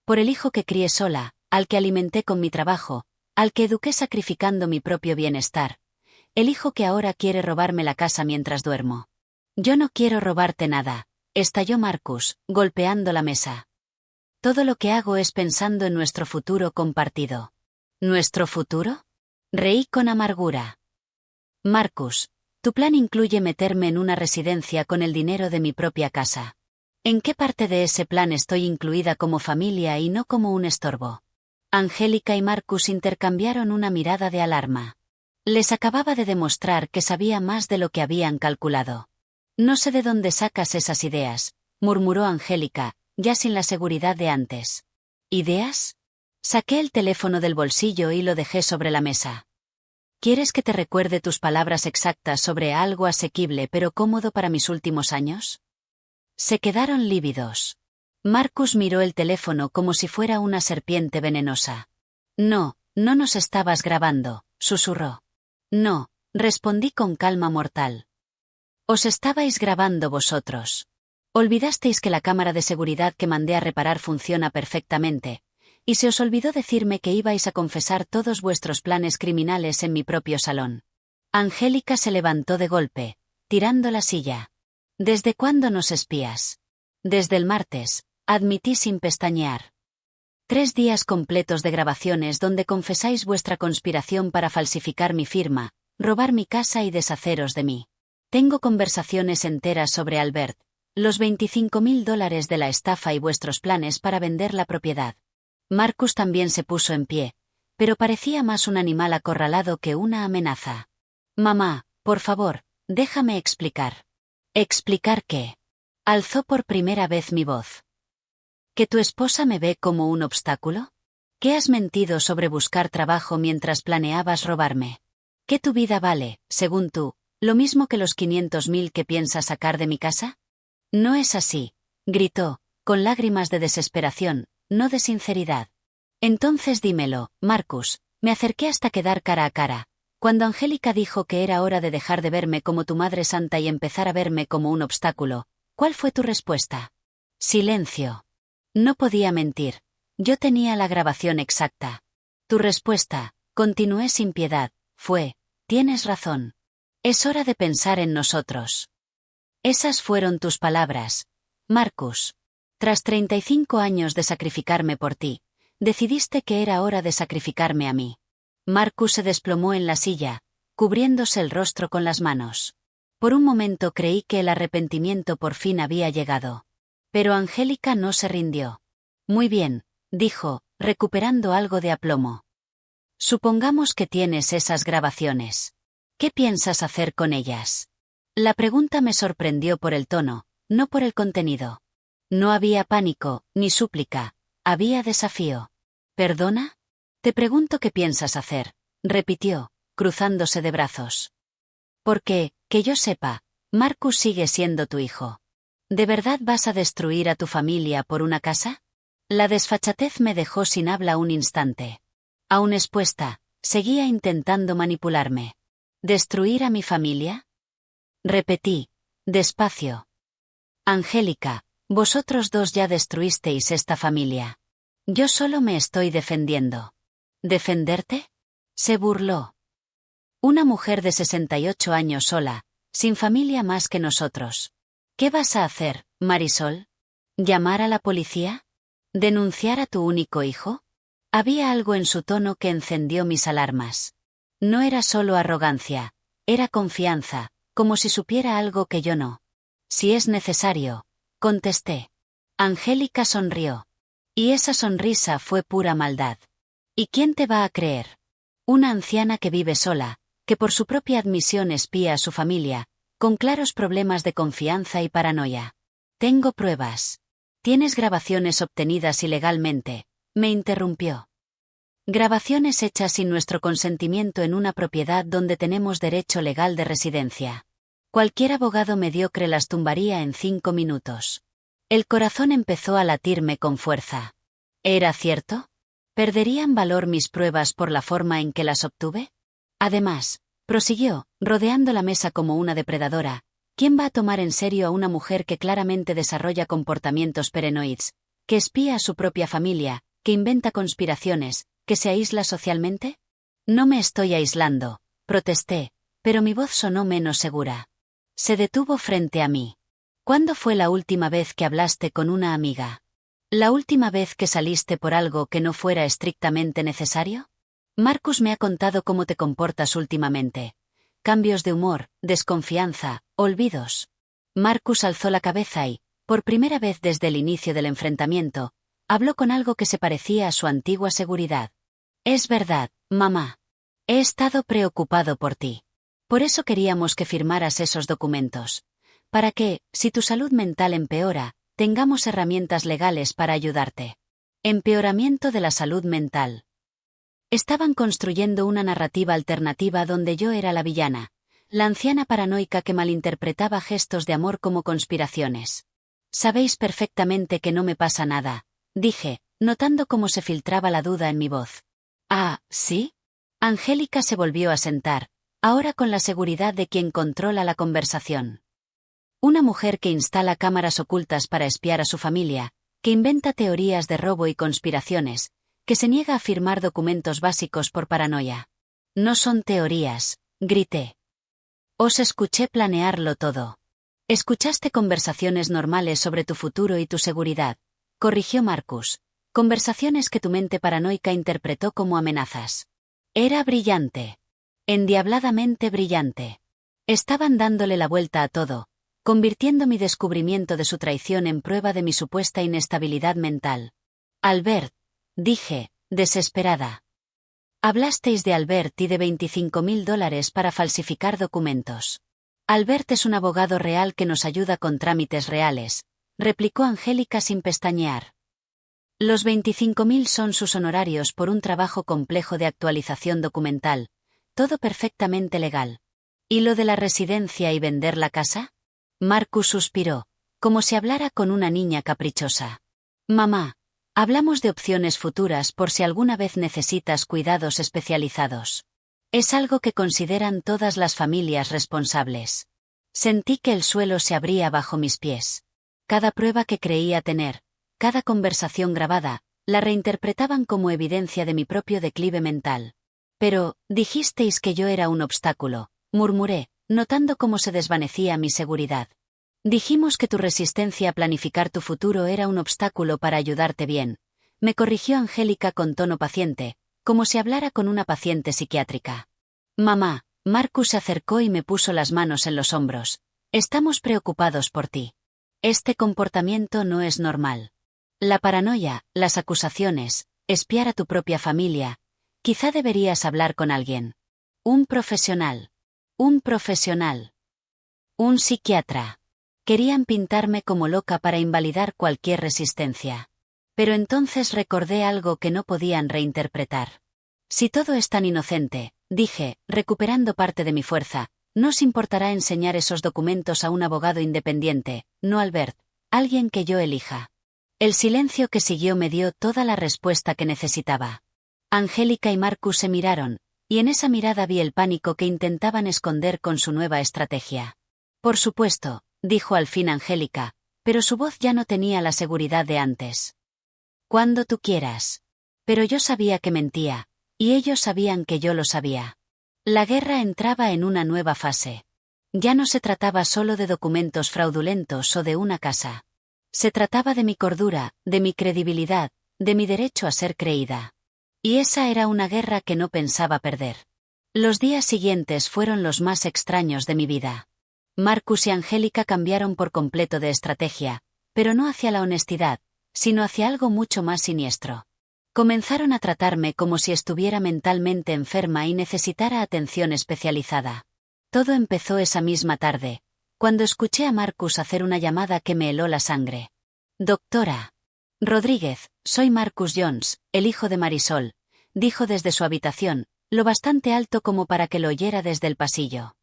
Por el hijo que crié sola, al que alimenté con mi trabajo, al que eduqué sacrificando mi propio bienestar. El hijo que ahora quiere robarme la casa mientras duermo. Yo no quiero robarte nada, estalló Marcus, golpeando la mesa. Todo lo que hago es pensando en nuestro futuro compartido. ¿Nuestro futuro? Reí con amargura. Marcus, tu plan incluye meterme en una residencia con el dinero de mi propia casa. ¿En qué parte de ese plan estoy incluida como familia y no como un estorbo? Angélica y Marcus intercambiaron una mirada de alarma. Les acababa de demostrar que sabía más de lo que habían calculado. No sé de dónde sacas esas ideas, murmuró Angélica, ya sin la seguridad de antes. ¿Ideas? Saqué el teléfono del bolsillo y lo dejé sobre la mesa. ¿Quieres que te recuerde tus palabras exactas sobre algo asequible pero cómodo para mis últimos años? Se quedaron lívidos. Marcus miró el teléfono como si fuera una serpiente venenosa. No, no nos estabas grabando, susurró. No, respondí con calma mortal. Os estabais grabando vosotros. Olvidasteis que la cámara de seguridad que mandé a reparar funciona perfectamente, y se os olvidó decirme que ibais a confesar todos vuestros planes criminales en mi propio salón. Angélica se levantó de golpe, tirando la silla. ¿Desde cuándo nos espías? Desde el martes, admití sin pestañear. 3 días completos de grabaciones donde confesáis vuestra conspiración para falsificar mi firma, robar mi casa y deshaceros de mí. Tengo conversaciones enteras sobre Albert, los $25.000 de la estafa y vuestros planes para vender la propiedad. Marcus también se puso en pie, pero parecía más un animal acorralado que una amenaza. Mamá, por favor, déjame explicar. ¿Explicar qué? Alzó por primera vez mi voz. ¿Que tu esposa me ve como un obstáculo? ¿Que has mentido sobre buscar trabajo mientras planeabas robarme? ¿Que tu vida vale, según tú, lo mismo que los 500.000 que piensas sacar de mi casa? No es así, gritó, con lágrimas de desesperación, no de sinceridad. Entonces dímelo, Marcus, me acerqué hasta quedar cara a cara. Cuando Angélica dijo que era hora de dejar de verme como tu madre santa y empezar a verme como un obstáculo, ¿cuál fue tu respuesta? Silencio. No podía mentir. Yo tenía la grabación exacta. Tu respuesta, continué sin piedad, fue, tienes razón. Es hora de pensar en nosotros. Esas fueron tus palabras, Marcus. Tras 35 años de sacrificarme por ti, decidiste que era hora de sacrificarme a mí. Marcus se desplomó en la silla, cubriéndose el rostro con las manos. Por un momento creí que el arrepentimiento por fin había llegado. Pero Angélica no se rindió. Muy bien, dijo, recuperando algo de aplomo. Supongamos que tienes esas grabaciones. ¿Qué piensas hacer con ellas? La pregunta me sorprendió por el tono, no por el contenido. No había pánico, ni súplica, había desafío. ¿Perdona? Te pregunto qué piensas hacer, repitió, cruzándose de brazos. Porque, que yo sepa, Marcus sigue siendo tu hijo. ¿De verdad vas a destruir a tu familia por una casa? La desfachatez me dejó sin habla un instante. Aún expuesta, seguía intentando manipularme. ¿Destruir a mi familia? Repetí, despacio. Angélica, vosotros dos ya destruisteis esta familia. Yo solo me estoy defendiendo. ¿Defenderte? Se burló. Una mujer de 68 años sola, sin familia más que nosotros. ¿Qué vas a hacer, Marisol? ¿Llamar a la policía? ¿Denunciar a tu único hijo? Había algo en su tono que encendió mis alarmas. No era solo arrogancia, era confianza, como si supiera algo que yo no. Si es necesario, contesté. Angélica sonrió. Y esa sonrisa fue pura maldad. ¿Y quién te va a creer? Una anciana que vive sola, que por su propia admisión espía a su familia, con claros problemas de confianza y paranoia. Tengo pruebas. ¿Tienes grabaciones obtenidas ilegalmente?, me interrumpió. Grabaciones hechas sin nuestro consentimiento en una propiedad donde tenemos derecho legal de residencia. Cualquier abogado mediocre las tumbaría en 5 minutos. El corazón empezó a latirme con fuerza. ¿Era cierto? ¿Perderían valor mis pruebas por la forma en que las obtuve? Además, prosiguió, rodeando la mesa como una depredadora, ¿quién va a tomar en serio a una mujer que claramente desarrolla comportamientos paranoides, que espía a su propia familia, que inventa conspiraciones, que se aísla socialmente? No me estoy aislando, protesté, pero mi voz sonó menos segura. Se detuvo frente a mí. ¿Cuándo fue la última vez que hablaste con una amiga? ¿La última vez que saliste por algo que no fuera estrictamente necesario? Marcus me ha contado cómo te comportas últimamente. Cambios de humor, desconfianza, olvidos. Marcus alzó la cabeza y, por primera vez desde el inicio del enfrentamiento, habló con algo que se parecía a su antigua seguridad. Es verdad, mamá. He estado preocupado por ti. Por eso queríamos que firmaras esos documentos. Para que, si tu salud mental empeora, tengamos herramientas legales para ayudarte. Empeoramiento de la salud mental. Estaban construyendo una narrativa alternativa donde yo era la villana, la anciana paranoica que malinterpretaba gestos de amor como conspiraciones. Sabéis perfectamente que no me pasa nada, dije, notando cómo se filtraba la duda en mi voz. Ah, ¿sí? Angélica se volvió a sentar, ahora con la seguridad de quien controla la conversación. Una mujer que instala cámaras ocultas para espiar a su familia, que inventa teorías de robo y conspiraciones, que se niega a firmar documentos básicos por paranoia. No son teorías, grité. Os escuché planearlo todo. Escuchaste conversaciones normales sobre tu futuro y tu seguridad, corrigió Marcus, conversaciones que tu mente paranoica interpretó como amenazas. Era brillante. Endiabladamente brillante. Estaban dándole la vuelta a todo, convirtiendo mi descubrimiento de su traición en prueba de mi supuesta inestabilidad mental. Albert, dije, desesperada. Hablasteis de Albert y de $25.000 para falsificar documentos. Albert es un abogado real que nos ayuda con trámites reales, replicó Angélica sin pestañear. Los 25.000 son sus honorarios por un trabajo complejo de actualización documental, todo perfectamente legal. ¿Y lo de la residencia y vender la casa? Marcus suspiró, como si hablara con una niña caprichosa. Mamá, hablamos de opciones futuras por si alguna vez necesitas cuidados especializados. Es algo que consideran todas las familias responsables. Sentí que el suelo se abría bajo mis pies. Cada prueba que creía tener, cada conversación grabada, la reinterpretaban como evidencia de mi propio declive mental. Pero, dijisteis que yo era un obstáculo, murmuré, notando cómo se desvanecía mi seguridad. Dijimos que tu resistencia a planificar tu futuro era un obstáculo para ayudarte bien, me corrigió Angélica con tono paciente, como si hablara con una paciente psiquiátrica. Mamá, Marcus se acercó y me puso las manos en los hombros. Estamos preocupados por ti. Este comportamiento no es normal. La paranoia, las acusaciones, espiar a tu propia familia. Quizá deberías hablar con alguien. Un profesional. Un profesional. Un psiquiatra. Querían pintarme como loca para invalidar cualquier resistencia. Pero entonces recordé algo que no podían reinterpretar. Si todo es tan inocente, dije, recuperando parte de mi fuerza, no os importará enseñar esos documentos a un abogado independiente, no Albert, alguien que yo elija. El silencio que siguió me dio toda la respuesta que necesitaba. Angélica y Marcus se miraron, y en esa mirada vi el pánico que intentaban esconder con su nueva estrategia. Por supuesto, dijo al fin Angélica, pero su voz ya no tenía la seguridad de antes. Cuando tú quieras. Pero yo sabía que mentía, y ellos sabían que yo lo sabía. La guerra entraba en una nueva fase. Ya no se trataba solo de documentos fraudulentos o de una casa. Se trataba de mi cordura, de mi credibilidad, de mi derecho a ser creída. Y esa era una guerra que no pensaba perder. Los días siguientes fueron los más extraños de mi vida. Marcus y Angélica cambiaron por completo de estrategia, pero no hacia la honestidad, sino hacia algo mucho más siniestro. Comenzaron a tratarme como si estuviera mentalmente enferma y necesitara atención especializada. Todo empezó esa misma tarde, cuando escuché a Marcus hacer una llamada que me heló la sangre. «Doctora Rodríguez, soy Marcus Jones, el hijo de Marisol», dijo desde su habitación, lo bastante alto como para que lo oyera desde el pasillo.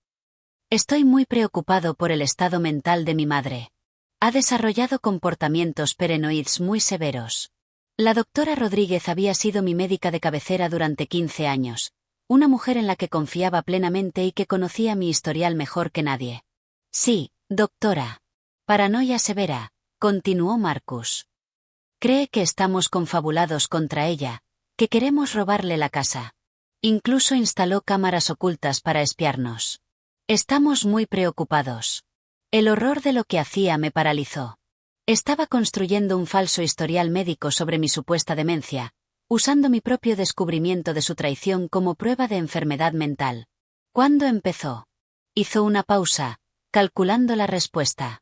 «Estoy muy preocupado por el estado mental de mi madre. Ha desarrollado comportamientos paranoides muy severos. La doctora Rodríguez había sido mi médica de cabecera durante 15 años, una mujer en la que confiaba plenamente y que conocía mi historial mejor que nadie». «Sí, doctora. Paranoia severa», continuó Marcus. «Cree que estamos confabulados contra ella, que queremos robarle la casa. Incluso instaló cámaras ocultas para espiarnos. Estamos muy preocupados». El horror de lo que hacía me paralizó. Estaba construyendo un falso historial médico sobre mi supuesta demencia, usando mi propio descubrimiento de su traición como prueba de enfermedad mental. ¿Cuándo empezó? Hizo una pausa, calculando la respuesta.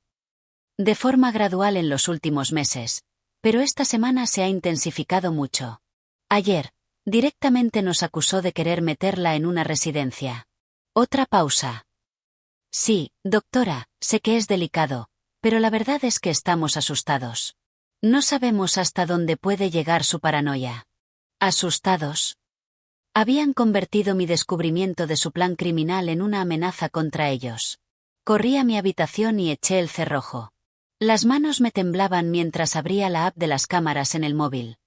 De forma gradual en los últimos meses, pero esta semana se ha intensificado mucho. Ayer, directamente nos acusó de querer meterla en una residencia. Otra pausa. «Sí, doctora, sé que es delicado, pero la verdad es que estamos asustados. No sabemos hasta dónde puede llegar su paranoia». ¿Asustados? Habían convertido mi descubrimiento de su plan criminal en una amenaza contra ellos. Corrí a mi habitación y eché el cerrojo. Las manos me temblaban mientras abría la app de las cámaras en el móvil.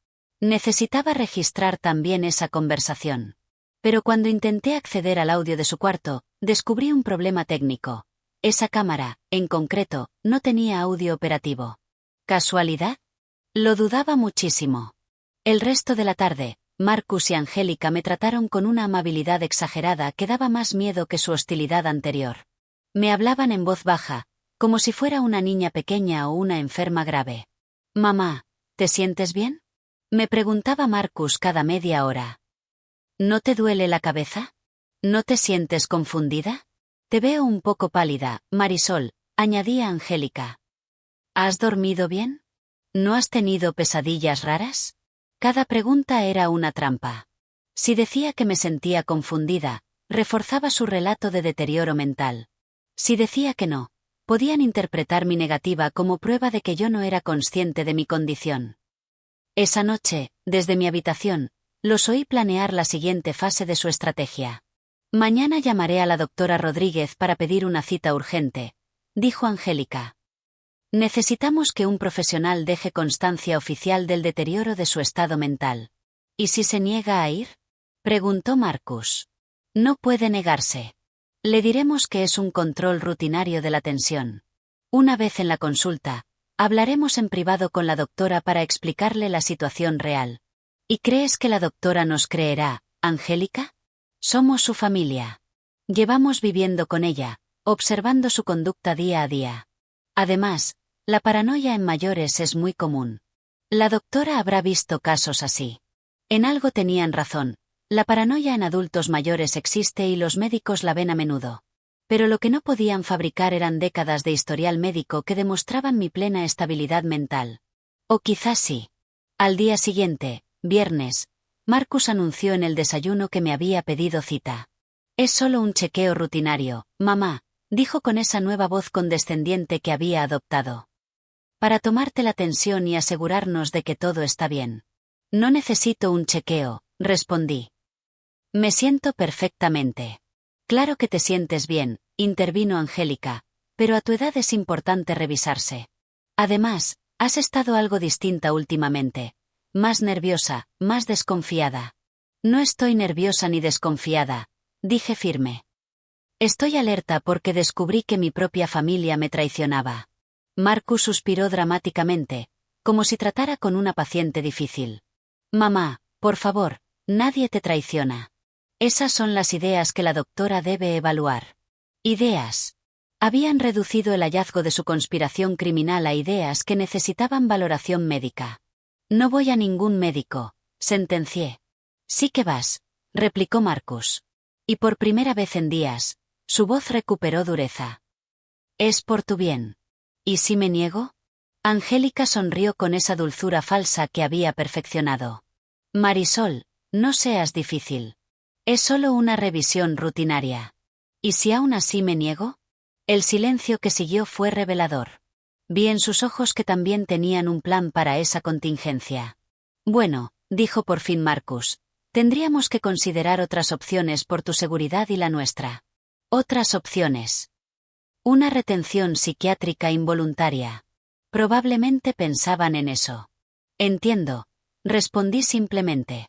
Necesitaba registrar también esa conversación. Pero cuando intenté acceder al audio de su cuarto, descubrí un problema técnico. Esa cámara, en concreto, no tenía audio operativo. ¿Casualidad? Lo dudaba muchísimo. El resto de la tarde, Marcus y Angélica me trataron con una amabilidad exagerada que daba más miedo que su hostilidad anterior. Me hablaban en voz baja, como si fuera una niña pequeña o una enferma grave. «Mamá, ¿te sientes bien?», me preguntaba Marcus cada media hora. «¿No te duele la cabeza? ¿No te sientes confundida? Te veo un poco pálida, Marisol», añadía Angélica. «¿Has dormido bien? ¿No has tenido pesadillas raras?». Cada pregunta era una trampa. Si decía que me sentía confundida, reforzaba su relato de deterioro mental. Si decía que no, podían interpretar mi negativa como prueba de que yo no era consciente de mi condición. Esa noche, desde mi habitación, los oí planear la siguiente fase de su estrategia. «Mañana llamaré a la doctora Rodríguez para pedir una cita urgente», dijo Angélica. «Necesitamos que un profesional deje constancia oficial del deterioro de su estado mental». «¿Y si se niega a ir?», preguntó Marcus. «No puede negarse. Le diremos que es un control rutinario de la tensión. Una vez en la consulta, hablaremos en privado con la doctora para explicarle la situación real». «¿Y crees que la doctora nos creerá, Angélica? Somos su familia. Llevamos viviendo con ella, observando su conducta día a día. Además, la paranoia en mayores es muy común. La doctora habrá visto casos así». En algo tenían razón, la paranoia en adultos mayores existe y los médicos la ven a menudo. Pero lo que no podían fabricar eran décadas de historial médico que demostraban mi plena estabilidad mental. O quizás sí. Al día siguiente, viernes, Marcus anunció en el desayuno que me había pedido cita. «Es solo un chequeo rutinario, mamá», dijo con esa nueva voz condescendiente que había adoptado. «Para tomarte la tensión y asegurarnos de que todo está bien». «No necesito un chequeo», respondí. «Me siento perfectamente». «Claro que te sientes bien», intervino Angélica, «pero a tu edad es importante revisarse. Además, has estado algo distinta últimamente. Más nerviosa, más desconfiada». «No estoy nerviosa ni desconfiada», dije firme. «Estoy alerta porque descubrí que mi propia familia me traicionaba». Marcus suspiró dramáticamente, como si tratara con una paciente difícil. «Mamá, por favor, nadie te traiciona. Esas son las ideas que la doctora debe evaluar». Ideas. Habían reducido el hallazgo de su conspiración criminal a ideas que necesitaban valoración médica. «No voy a ningún médico», sentencié. «Sí que vas», replicó Marcus. Y por primera vez en días, su voz recuperó dureza. «Es por tu bien. ¿Y si me niego?». Angélica sonrió con esa dulzura falsa que había perfeccionado. Marisol, no seas difícil. Es solo una revisión rutinaria. ¿Y si aún así me niego? El silencio que siguió fue revelador. Vi en sus ojos que también tenían un plan para esa contingencia. Bueno, dijo por fin Marcus, tendríamos que considerar otras opciones por tu seguridad y la nuestra. Otras opciones. Una retención psiquiátrica involuntaria. Probablemente pensaban en eso. Entiendo, respondí simplemente.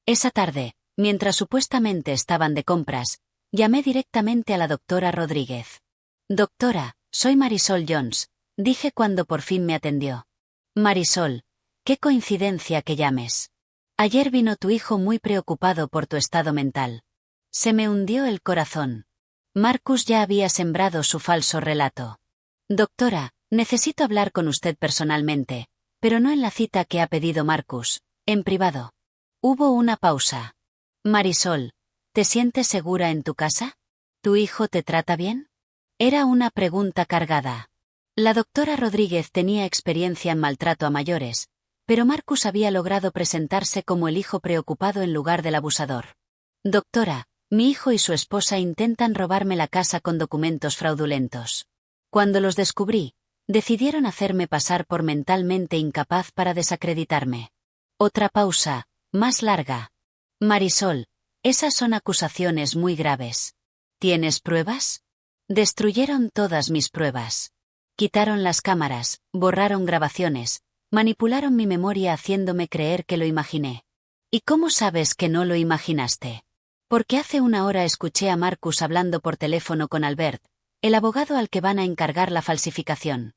Esa tarde, mientras supuestamente estaban de compras, llamé directamente a la doctora Rodríguez. Doctora, soy Marisol Jones, dije cuando por fin me atendió. Marisol, qué coincidencia que llames. Ayer vino tu hijo muy preocupado por tu estado mental. Se me hundió el corazón. Marcus ya había sembrado su falso relato. Doctora, necesito hablar con usted personalmente, pero no en la cita que ha pedido Marcus, en privado. Hubo una pausa. Marisol, ¿te sientes segura en tu casa? ¿Tu hijo te trata bien? Era una pregunta cargada. La doctora Rodríguez tenía experiencia en maltrato a mayores, pero Marcus había logrado presentarse como el hijo preocupado en lugar del abusador. Doctora, mi hijo y su esposa intentan robarme la casa con documentos fraudulentos. Cuando los descubrí, decidieron hacerme pasar por mentalmente incapaz para desacreditarme. Otra pausa, más larga. Marisol, esas son acusaciones muy graves. ¿Tienes pruebas? Destruyeron todas mis pruebas. Quitaron las cámaras, borraron grabaciones, manipularon mi memoria haciéndome creer que lo imaginé. ¿Y cómo sabes que no lo imaginaste? Porque hace una hora escuché a Marcus hablando por teléfono con Albert, el abogado al que van a encargar la falsificación.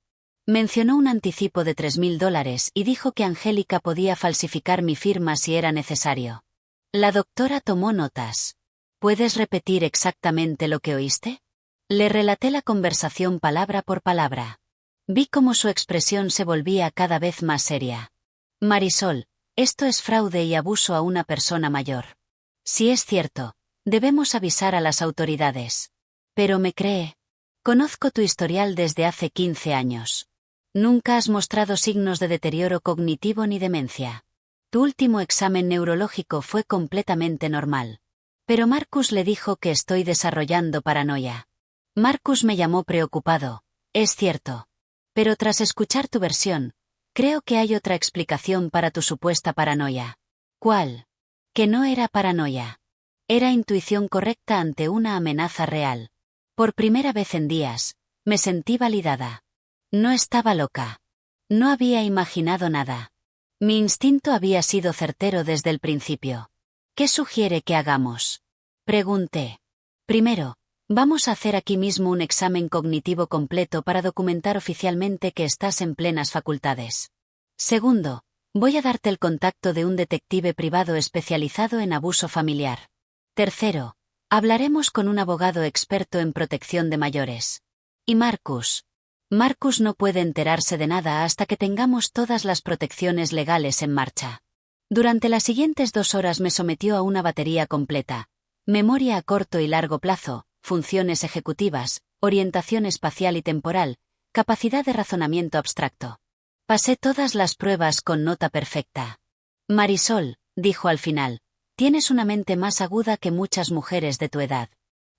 Mencionó un anticipo de $3.000 y dijo que Angélica podía falsificar mi firma si era necesario. La doctora tomó notas. ¿Puedes repetir exactamente lo que oíste? Le relaté la conversación palabra por palabra. Vi cómo su expresión se volvía cada vez más seria. Marisol, esto es fraude y abuso a una persona mayor. Si es cierto, debemos avisar a las autoridades. Pero me cree. Conozco tu historial desde hace 15 años. Nunca has mostrado signos de deterioro cognitivo ni demencia. Tu último examen neurológico fue completamente normal. Pero Marcus le dijo que estoy desarrollando paranoia. Marcus me llamó preocupado, es cierto. Pero tras escuchar tu versión, creo que hay otra explicación para tu supuesta paranoia. ¿Cuál? Que no era paranoia. Era intuición correcta ante una amenaza real. Por primera vez en días, me sentí validada. No estaba loca. No había imaginado nada. Mi instinto había sido certero desde el principio. ¿Qué sugiere que hagamos? Pregunté. Primero, vamos a hacer aquí mismo un examen cognitivo completo para documentar oficialmente que estás en plenas facultades. Segundo, voy a darte el contacto de un detective privado especializado en abuso familiar. Tercero, hablaremos con un abogado experto en protección de mayores. Y Marcus. Marcus no puede enterarse de nada hasta que tengamos todas las protecciones legales en marcha. Durante las siguientes 2 horas me sometió a una batería completa. Memoria a corto y largo plazo, funciones ejecutivas, orientación espacial y temporal, capacidad de razonamiento abstracto. Pasé todas las pruebas con nota perfecta. Marisol, dijo al final, tienes una mente más aguda que muchas mujeres de tu edad.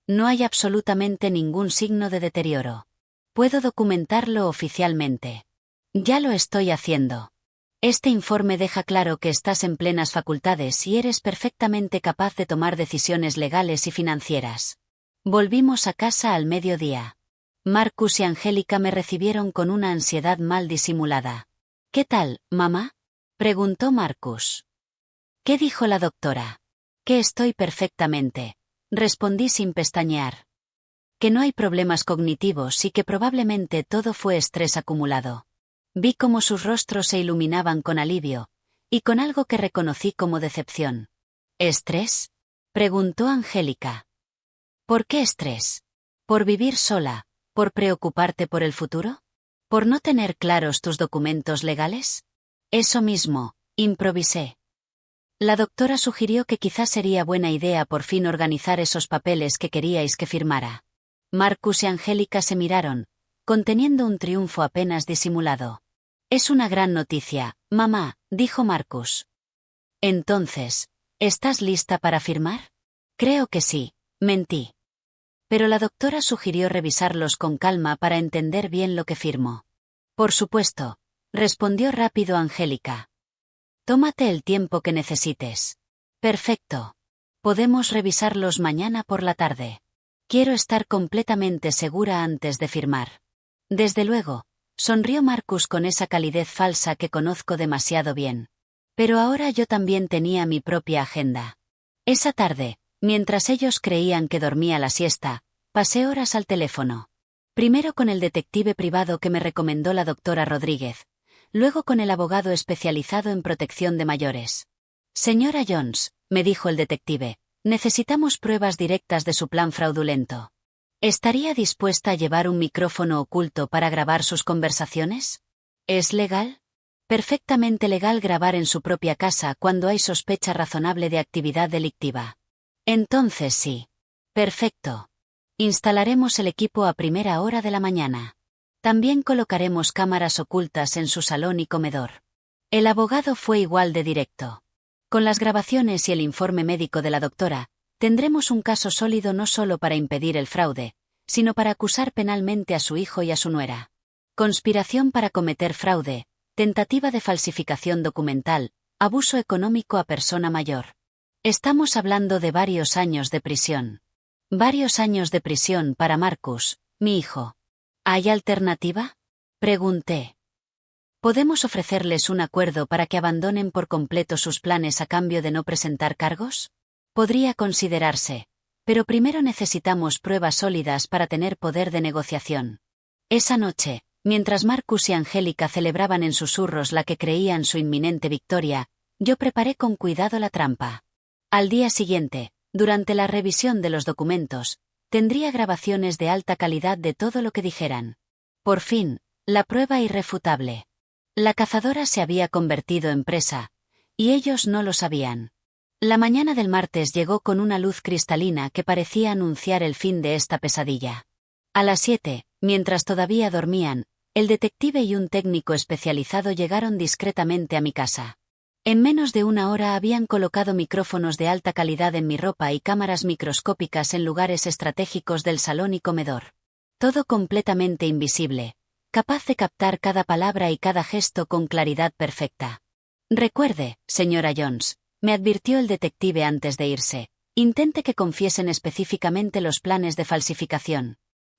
No hay absolutamente ningún signo de deterioro. Puedo documentarlo oficialmente. Ya lo estoy haciendo. Este informe deja claro que estás en plenas facultades y eres perfectamente capaz de tomar decisiones legales y financieras. Volvimos a casa al mediodía. Marcus y Angélica me recibieron con una ansiedad mal disimulada. ¿Qué tal, mamá? Preguntó Marcus. ¿Qué dijo la doctora? Que estoy perfectamente. Respondí sin pestañear. Que no hay problemas cognitivos y que probablemente todo fue estrés acumulado. Vi cómo sus rostros se iluminaban con alivio, y con algo que reconocí como decepción. ¿Estrés? Preguntó Angélica. ¿Por qué estrés? ¿Por vivir sola? ¿Por preocuparte por el futuro? ¿Por no tener claros tus documentos legales? Eso mismo, improvisé. La doctora sugirió que quizás sería buena idea por fin organizar esos papeles que queríais que firmara. Marcus y Angélica se miraron, conteniendo un triunfo apenas disimulado. Es una gran noticia, mamá, dijo Marcus. Entonces, ¿estás lista para firmar? Creo que sí, mentí. Pero la doctora sugirió revisarlos con calma para entender bien lo que firmó. Por supuesto, respondió rápido Angélica. Tómate el tiempo que necesites. Perfecto. Podemos revisarlos mañana por la tarde. Quiero estar completamente segura antes de firmar. Desde luego, sonrió Marcus con esa calidez falsa que conozco demasiado bien. Pero ahora yo también tenía mi propia agenda. Esa tarde, mientras ellos creían que dormía la siesta, pasé horas al teléfono. Primero con el detective privado que me recomendó la doctora Rodríguez, luego con el abogado especializado en protección de mayores. Señora Jones, me dijo el detective, necesitamos pruebas directas de su plan fraudulento. ¿Estaría dispuesta a llevar un micrófono oculto para grabar sus conversaciones? ¿Es legal? Perfectamente legal grabar en su propia casa cuando hay sospecha razonable de actividad delictiva. Entonces sí. Perfecto. Instalaremos el equipo a primera hora de la mañana. También colocaremos cámaras ocultas en su salón y comedor. El abogado fue igual de directo. Con las grabaciones y el informe médico de la doctora, tendremos un caso sólido no solo para impedir el fraude, sino para acusar penalmente a su hijo y a su nuera. Conspiración para cometer fraude, tentativa de falsificación documental, abuso económico a persona mayor. Estamos hablando de varios años de prisión. Varios años de prisión para Marcus, mi hijo. ¿Hay alternativa? Pregunté. ¿Podemos ofrecerles un acuerdo para que abandonen por completo sus planes a cambio de no presentar cargos? Podría considerarse, pero primero necesitamos pruebas sólidas para tener poder de negociación. Esa noche, mientras Marcus y Angélica celebraban en susurros la que creían su inminente victoria, yo preparé con cuidado la trampa. Al día siguiente, durante la revisión de los documentos, tendría grabaciones de alta calidad de todo lo que dijeran. Por fin, la prueba irrefutable. La cazadora se había convertido en presa, y ellos no lo sabían. La mañana del martes llegó con una luz cristalina que parecía anunciar el fin de esta pesadilla. A las 7, mientras todavía dormían, el detective y un técnico especializado llegaron discretamente a mi casa. En menos de una hora habían colocado micrófonos de alta calidad en mi ropa y cámaras microscópicas en lugares estratégicos del salón y comedor. Todo completamente invisible, capaz de captar cada palabra y cada gesto con claridad perfecta. Recuerde, señora Jones, me advirtió el detective antes de irse, intente que confiesen específicamente los planes de falsificación.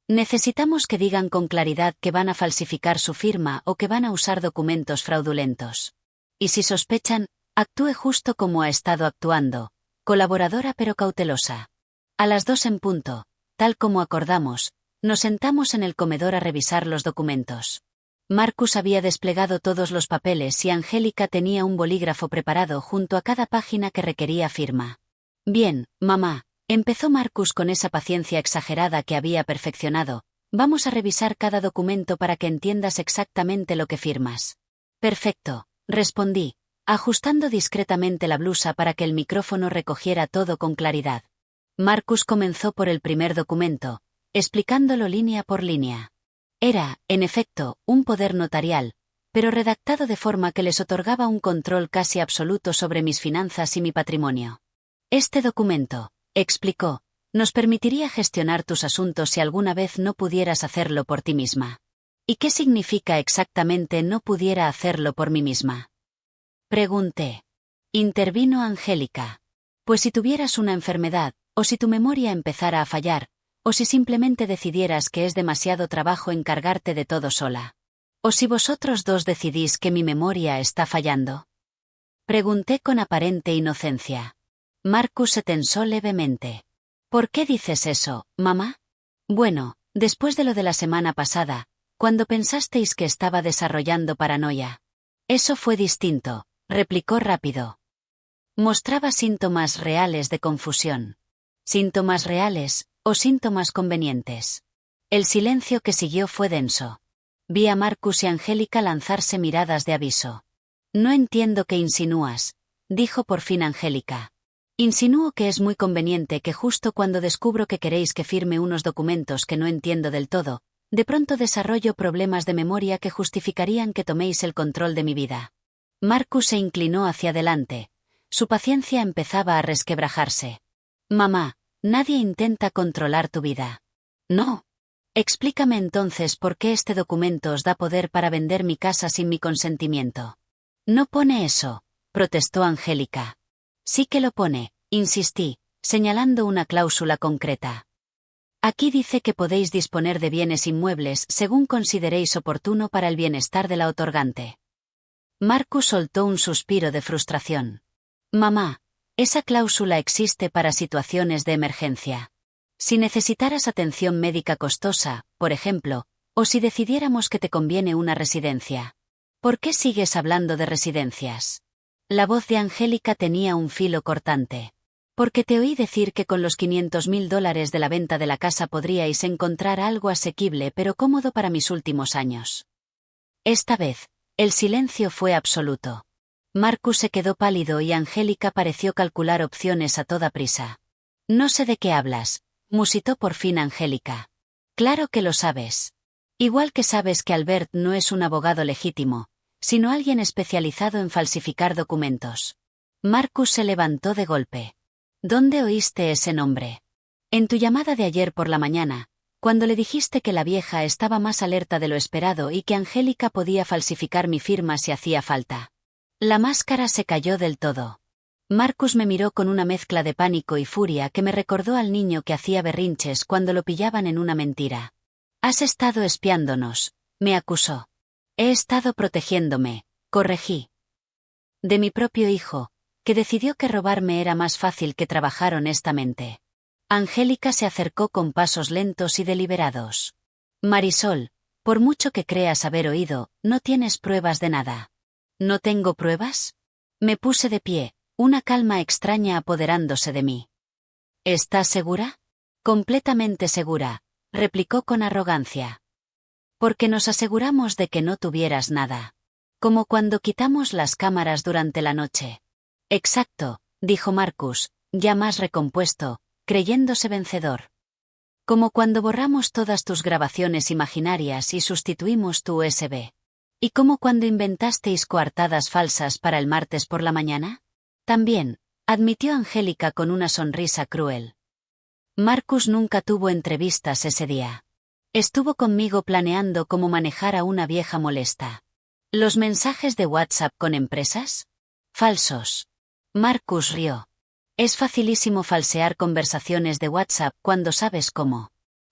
Necesitamos que digan con claridad que van a falsificar su firma o que van a usar documentos fraudulentos. Y si sospechan, actúe justo como ha estado actuando, colaboradora pero cautelosa. A las 2 en punto, tal como acordamos, nos sentamos en el comedor a revisar los documentos. Marcus había desplegado todos los papeles y Angélica tenía un bolígrafo preparado junto a cada página que requería firma. Bien, mamá, empezó Marcus con esa paciencia exagerada que había perfeccionado, vamos a revisar cada documento para que entiendas exactamente lo que firmas. Perfecto. Respondí, ajustando discretamente la blusa para que el micrófono recogiera todo con claridad. Marcus comenzó por el primer documento, explicándolo línea por línea. Era, en efecto, un poder notarial, pero redactado de forma que les otorgaba un control casi absoluto sobre mis finanzas y mi patrimonio. Este documento, explicó, nos permitiría gestionar tus asuntos si alguna vez no pudieras hacerlo por ti misma. ¿Y qué significa exactamente no pudiera hacerlo por mí misma? Pregunté. Intervino Angélica. Pues si tuvieras una enfermedad, o si tu memoria empezara a fallar, o si simplemente decidieras que es demasiado trabajo encargarte de todo sola. O si vosotros dos decidís que mi memoria está fallando. Pregunté con aparente inocencia. Marcus se tensó levemente. ¿Por qué dices eso, mamá? Bueno, después de lo de la semana pasada, cuando pensasteis que estaba desarrollando paranoia. Eso fue distinto, replicó rápido. Mostraba síntomas reales de confusión. Síntomas reales, o síntomas convenientes. El silencio que siguió fue denso. Vi a Marcus y Angélica lanzarse miradas de aviso. No entiendo qué insinúas, dijo por fin Angélica. Insinúo que es muy conveniente que justo cuando descubro que queréis que firme unos documentos que no entiendo del todo, De pronto desarrollo problemas de memoria que justificarían que toméis el control de mi vida. Marcus se inclinó hacia adelante. Su paciencia empezaba a resquebrajarse. Mamá, nadie intenta controlar tu vida. No. Explícame entonces por qué este documento os da poder para vender mi casa sin mi consentimiento. No pone eso, protestó Angélica. Sí que lo pone, insistí, señalando una cláusula concreta. Aquí dice que podéis disponer de bienes inmuebles según consideréis oportuno para el bienestar de la otorgante. Marcus soltó un suspiro de frustración. Mamá, esa cláusula existe para situaciones de emergencia. Si necesitaras atención médica costosa, por ejemplo, o si decidiéramos que te conviene una residencia. ¿Por qué sigues hablando de residencias? La voz de Angélica tenía un filo cortante. Porque te oí decir que con los $500.000 de la venta de la casa podríais encontrar algo asequible pero cómodo para mis últimos años. Esta vez, el silencio fue absoluto. Marcus se quedó pálido y Angélica pareció calcular opciones a toda prisa. No sé de qué hablas, musitó por fin Angélica. Claro que lo sabes. Igual que sabes que Albert no es un abogado legítimo, sino alguien especializado en falsificar documentos. Marcus se levantó de golpe. ¿Dónde oíste ese nombre? En tu llamada de ayer por la mañana, cuando le dijiste que la vieja estaba más alerta de lo esperado y que Angélica podía falsificar mi firma si hacía falta. La máscara se cayó del todo. Marcus me miró con una mezcla de pánico y furia que me recordó al niño que hacía berrinches cuando lo pillaban en una mentira. Has estado espiándonos, me acusó. He estado protegiéndome, corregí. De mi propio hijo, que decidió que robarme era más fácil que trabajar honestamente. Angélica se acercó con pasos lentos y deliberados. Marisol, por mucho que creas haber oído, no tienes pruebas de nada. ¿No tengo pruebas? Me puse de pie, una calma extraña apoderándose de mí. ¿Estás segura? Completamente segura, replicó con arrogancia. Porque nos aseguramos de que no tuvieras nada. Como cuando quitamos las cámaras durante la noche. Exacto, dijo Marcus, ya más recompuesto, creyéndose vencedor. Como cuando borramos todas tus grabaciones imaginarias y sustituimos tu USB. ¿Y como cuando inventasteis coartadas falsas para el martes por la mañana? También, admitió Angélica con una sonrisa cruel. Marcus nunca tuvo entrevistas ese día. Estuvo conmigo planeando cómo manejar a una vieja molesta. ¿Los mensajes de WhatsApp con empresas? Falsos. Marcus rió. Es facilísimo falsear conversaciones de WhatsApp cuando sabes cómo.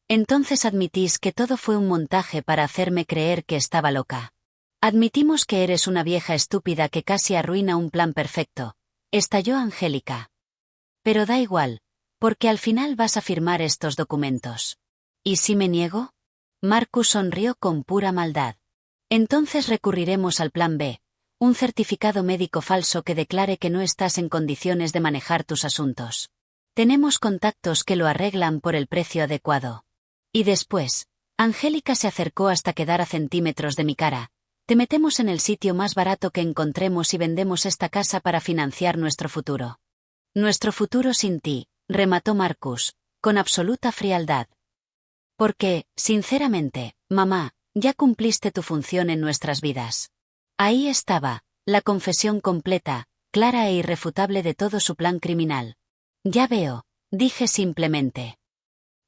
Entonces admitís que todo fue un montaje para hacerme creer que estaba loca. Admitimos que eres una vieja estúpida que casi arruina un plan perfecto. Estalló Angélica. Pero da igual, porque al final vas a firmar estos documentos. ¿Y si me niego? Marcus sonrió con pura maldad. Entonces recurriremos al plan B. Un certificado médico falso que declare que no estás en condiciones de manejar tus asuntos. Tenemos contactos que lo arreglan por el precio adecuado. Y después, Angélica se acercó hasta quedar a centímetros de mi cara. Te metemos en el sitio más barato que encontremos y vendemos esta casa para financiar nuestro futuro. Nuestro futuro sin ti, remató Marcus, con absoluta frialdad. Porque, sinceramente, mamá, ya cumpliste tu función en nuestras vidas. Ahí estaba, la confesión completa, clara e irrefutable de todo su plan criminal. Ya veo, dije simplemente.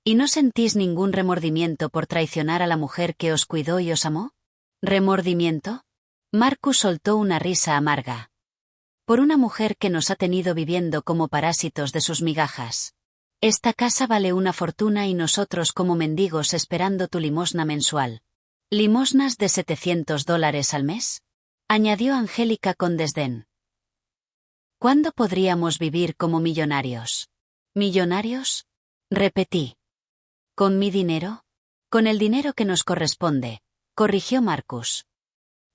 ¿Y no sentís ningún remordimiento por traicionar a la mujer que os cuidó y os amó? ¿Remordimiento? Marcus soltó una risa amarga. Por una mujer que nos ha tenido viviendo como parásitos de sus migajas. Esta casa vale una fortuna y nosotros como mendigos esperando tu limosna mensual. ¿Limosnas de $700 al mes? Añadió Angélica con desdén. ¿Cuándo podríamos vivir como millonarios? ¿Millonarios? Repetí. ¿Con mi dinero? Con el dinero que nos corresponde, corrigió Marcus.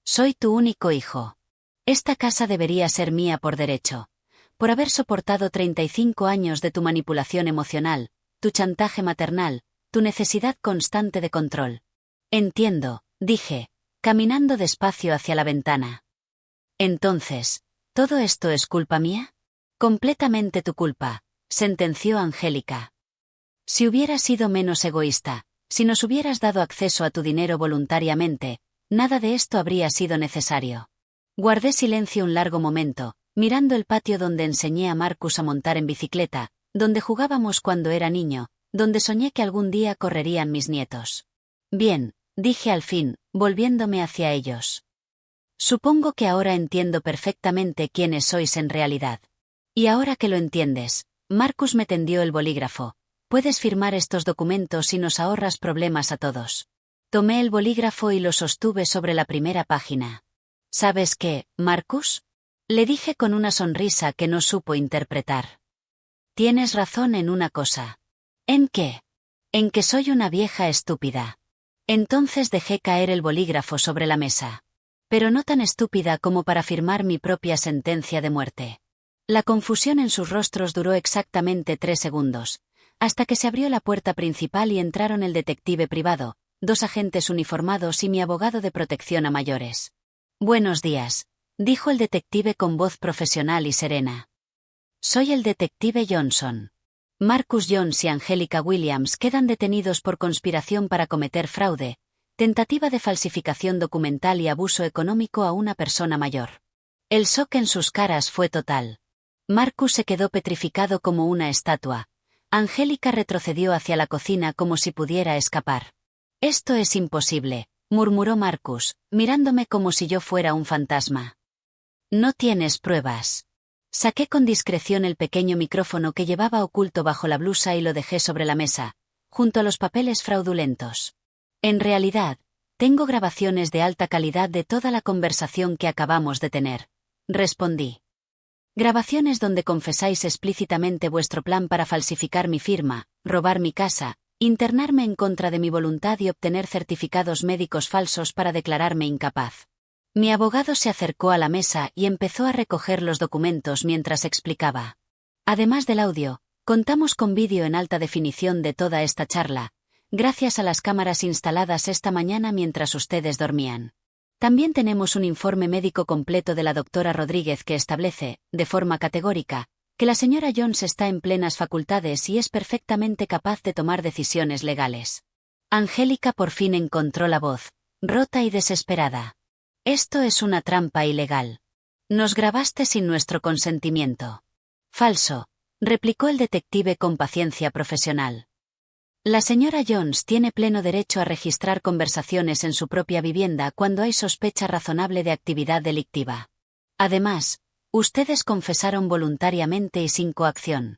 Soy tu único hijo. Esta casa debería ser mía por derecho, por haber soportado 35 años de tu manipulación emocional, tu chantaje maternal, tu necesidad constante de control. Entiendo, dije, caminando despacio hacia la ventana. Entonces, ¿todo esto es culpa mía? Completamente tu culpa, sentenció Angélica. Si hubiera sido menos egoísta, Si nos hubieras dado acceso a tu dinero voluntariamente, nada de esto habría sido necesario. Guardé silencio un largo momento, mirando el patio donde enseñé a Marcus a montar en bicicleta, donde jugábamos cuando era niño, donde soñé que algún día correrían mis nietos. Bien, dije al fin, volviéndome hacia ellos. Supongo que ahora entiendo perfectamente quiénes sois en realidad. Y ahora que lo entiendes, Marcus me tendió el bolígrafo. Puedes firmar estos documentos y nos ahorras problemas a todos. Tomé el bolígrafo y lo sostuve sobre la primera página. ¿Sabes qué, Marcus? Le dije con una sonrisa que no supo interpretar. Tienes razón en una cosa. ¿En qué? En que soy una vieja estúpida. Entonces dejé caer el bolígrafo sobre la mesa. Pero no tan estúpida como para firmar mi propia sentencia de muerte. La confusión en sus rostros duró exactamente 3 segundos, hasta que se abrió la puerta principal y entraron el detective privado, 2 agentes uniformados y mi abogado de protección a mayores. Buenos días, dijo el detective con voz profesional y serena. Soy el detective Johnson. Marcus Jones y Angelica Williams quedan detenidos por conspiración para cometer fraude, tentativa de falsificación documental y abuso económico a una persona mayor. El shock en sus caras fue total. Marcus se quedó petrificado como una estatua. Angélica retrocedió hacia la cocina como si pudiera escapar. Esto es imposible, murmuró Marcus, mirándome como si yo fuera un fantasma. No tienes pruebas. Saqué con discreción el pequeño micrófono que llevaba oculto bajo la blusa y lo dejé sobre la mesa, junto a los papeles fraudulentos. En realidad, tengo grabaciones de alta calidad de toda la conversación que acabamos de tener, respondí. Grabaciones donde confesáis explícitamente vuestro plan para falsificar mi firma, robar mi casa, internarme en contra de mi voluntad y obtener certificados médicos falsos para declararme incapaz. Mi abogado se acercó a la mesa y empezó a recoger los documentos mientras explicaba. Además del audio, contamos con vídeo en alta definición de toda esta charla, gracias a las cámaras instaladas esta mañana mientras ustedes dormían. También tenemos un informe médico completo de la doctora Rodríguez que establece, de forma categórica, que la señora Jones está en plenas facultades y es perfectamente capaz de tomar decisiones legales. Angélica por fin encontró la voz, rota y desesperada. Esto es una trampa ilegal. Nos grabaste sin nuestro consentimiento. Falso, replicó el detective con paciencia profesional. La señora Jones tiene pleno derecho a registrar conversaciones en su propia vivienda cuando hay sospecha razonable de actividad delictiva. Además, ustedes confesaron voluntariamente y sin coacción.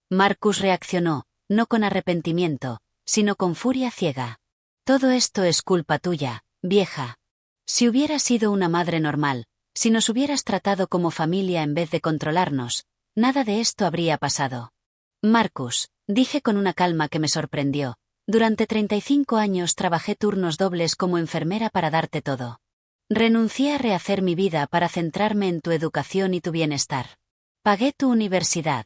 Marcus reaccionó, no con arrepentimiento, sino con furia ciega. Todo esto es culpa tuya, vieja. Si hubieras sido una madre normal, si nos hubieras tratado como familia en vez de controlarnos, nada de esto habría pasado. Marcus, dije con una calma que me sorprendió, durante 35 años trabajé turnos dobles como enfermera para darte todo. Renuncié a rehacer mi vida para centrarme en tu educación y tu bienestar. Pagué tu universidad.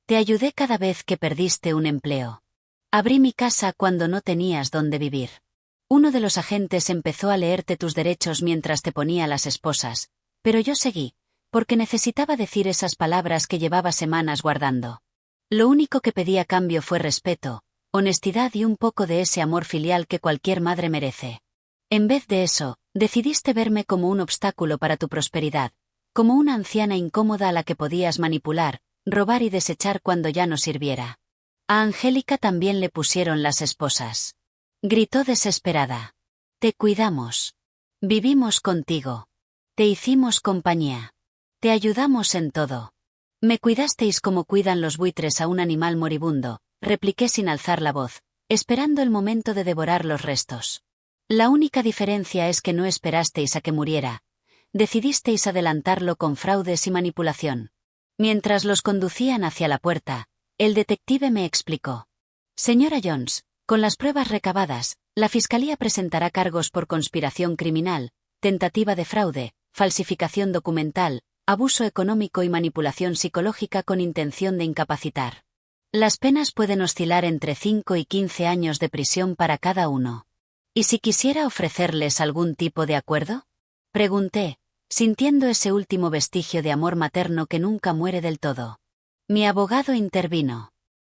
Te ayudé cada vez que perdiste un empleo. Abrí mi casa cuando no tenías dónde vivir. Uno de los agentes empezó a leerte tus derechos mientras te ponía las esposas, pero yo seguí, porque necesitaba decir esas palabras que llevaba semanas guardando. Lo único que pedí a cambio fue respeto, honestidad y un poco de ese amor filial que cualquier madre merece. En vez de eso, decidiste verme como un obstáculo para tu prosperidad, como una anciana incómoda a la que podías manipular, robar y desechar cuando ya no sirviera. A Angélica también le pusieron las esposas. Gritó desesperada. Te cuidamos. Vivimos contigo. Te hicimos compañía. Te ayudamos en todo. Me cuidasteis como cuidan los buitres a un animal moribundo, repliqué sin alzar la voz, esperando el momento de devorar los restos. La única diferencia es que no esperasteis a que muriera. Decidisteis adelantarlo con fraudes y manipulación. Mientras los conducían hacia la puerta, el detective me explicó. Señora Jones, con las pruebas recabadas, la Fiscalía presentará cargos por conspiración criminal, tentativa de fraude, falsificación documental, abuso económico y manipulación psicológica con intención de incapacitar. Las penas pueden oscilar entre 5 y 15 años de prisión para cada uno. ¿Y si quisiera ofrecerles algún tipo de acuerdo? Pregunté, sintiendo ese último vestigio de amor materno que nunca muere del todo. Mi abogado intervino.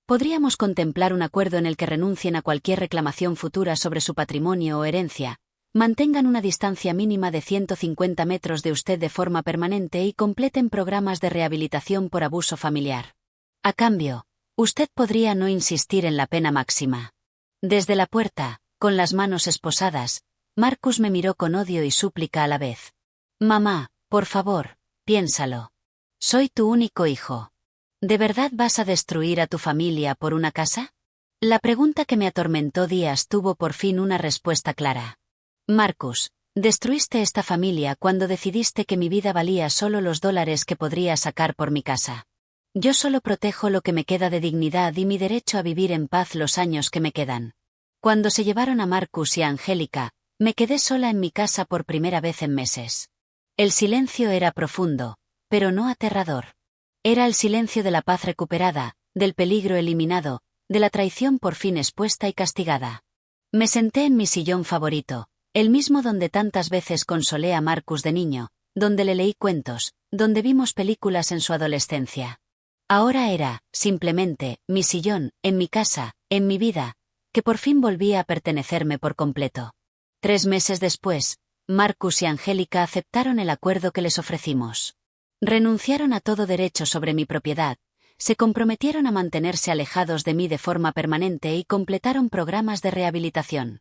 Podríamos contemplar un acuerdo en el que renuncien a cualquier reclamación futura sobre su patrimonio o herencia, mantengan una distancia mínima de 150 metros de usted de forma permanente y completen programas de rehabilitación por abuso familiar. A cambio, usted podría no insistir en la pena máxima. Desde la puerta, con las manos esposadas, Marcus me miró con odio y súplica a la vez. Mamá, por favor, piénsalo. Soy tu único hijo. ¿De verdad vas a destruir a tu familia por una casa? La pregunta que me atormentó días tuvo por fin una respuesta clara. Marcus, destruiste esta familia cuando decidiste que mi vida valía solo los dólares que podría sacar por mi casa. Yo solo protejo lo que me queda de dignidad y mi derecho a vivir en paz los años que me quedan. Cuando se llevaron a Marcus y a Angélica, me quedé sola en mi casa por primera vez en meses. El silencio era profundo, pero no aterrador. Era el silencio de la paz recuperada, del peligro eliminado, de la traición por fin expuesta y castigada. Me senté en mi sillón favorito, el mismo donde tantas veces consolé a Marcus de niño, donde le leí cuentos, donde vimos películas en su adolescencia. Ahora era, simplemente, mi sillón, en mi casa, en mi vida, que por fin volvía a pertenecerme por completo. 3 meses después, Marcus y Angélica aceptaron el acuerdo que les ofrecimos. Renunciaron a todo derecho sobre mi propiedad, se comprometieron a mantenerse alejados de mí de forma permanente y completaron programas de rehabilitación.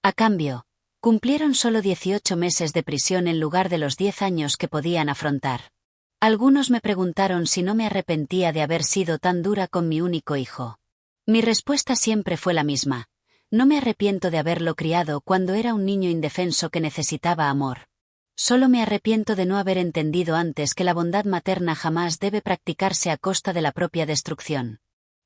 A cambio, cumplieron solo 18 meses de prisión en lugar de los 10 años que podían afrontar. Algunos me preguntaron si no me arrepentía de haber sido tan dura con mi único hijo. Mi respuesta siempre fue la misma. No me arrepiento de haberlo criado cuando era un niño indefenso que necesitaba amor. Solo me arrepiento de no haber entendido antes que la bondad materna jamás debe practicarse a costa de la propia destrucción.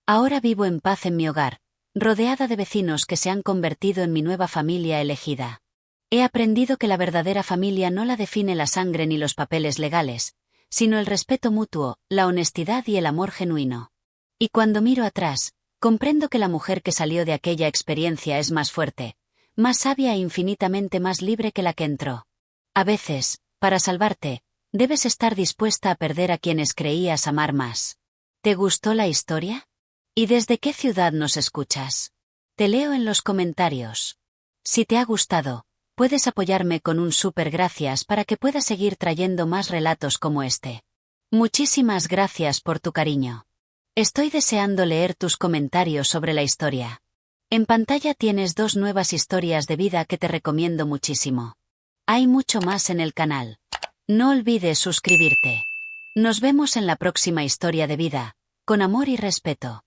Ahora vivo en paz en mi hogar, rodeada de vecinos que se han convertido en mi nueva familia elegida. He aprendido que la verdadera familia no la define la sangre ni los papeles legales, sino el respeto mutuo, la honestidad y el amor genuino. Y cuando miro atrás, comprendo que la mujer que salió de aquella experiencia es más fuerte, más sabia e infinitamente más libre que la que entró. A veces, para salvarte, debes estar dispuesta a perder a quienes creías amar más. ¿Te gustó la historia? ¿Y desde qué ciudad nos escuchas? Te leo en los comentarios. Si te ha gustado, puedes apoyarme con un súper gracias para que pueda seguir trayendo más relatos como este. Muchísimas gracias por tu cariño. Estoy deseando leer tus comentarios sobre la historia. En pantalla tienes 2 nuevas historias de vida que te recomiendo muchísimo. Hay mucho más en el canal. No olvides suscribirte. Nos vemos en la próxima historia de vida, con amor y respeto.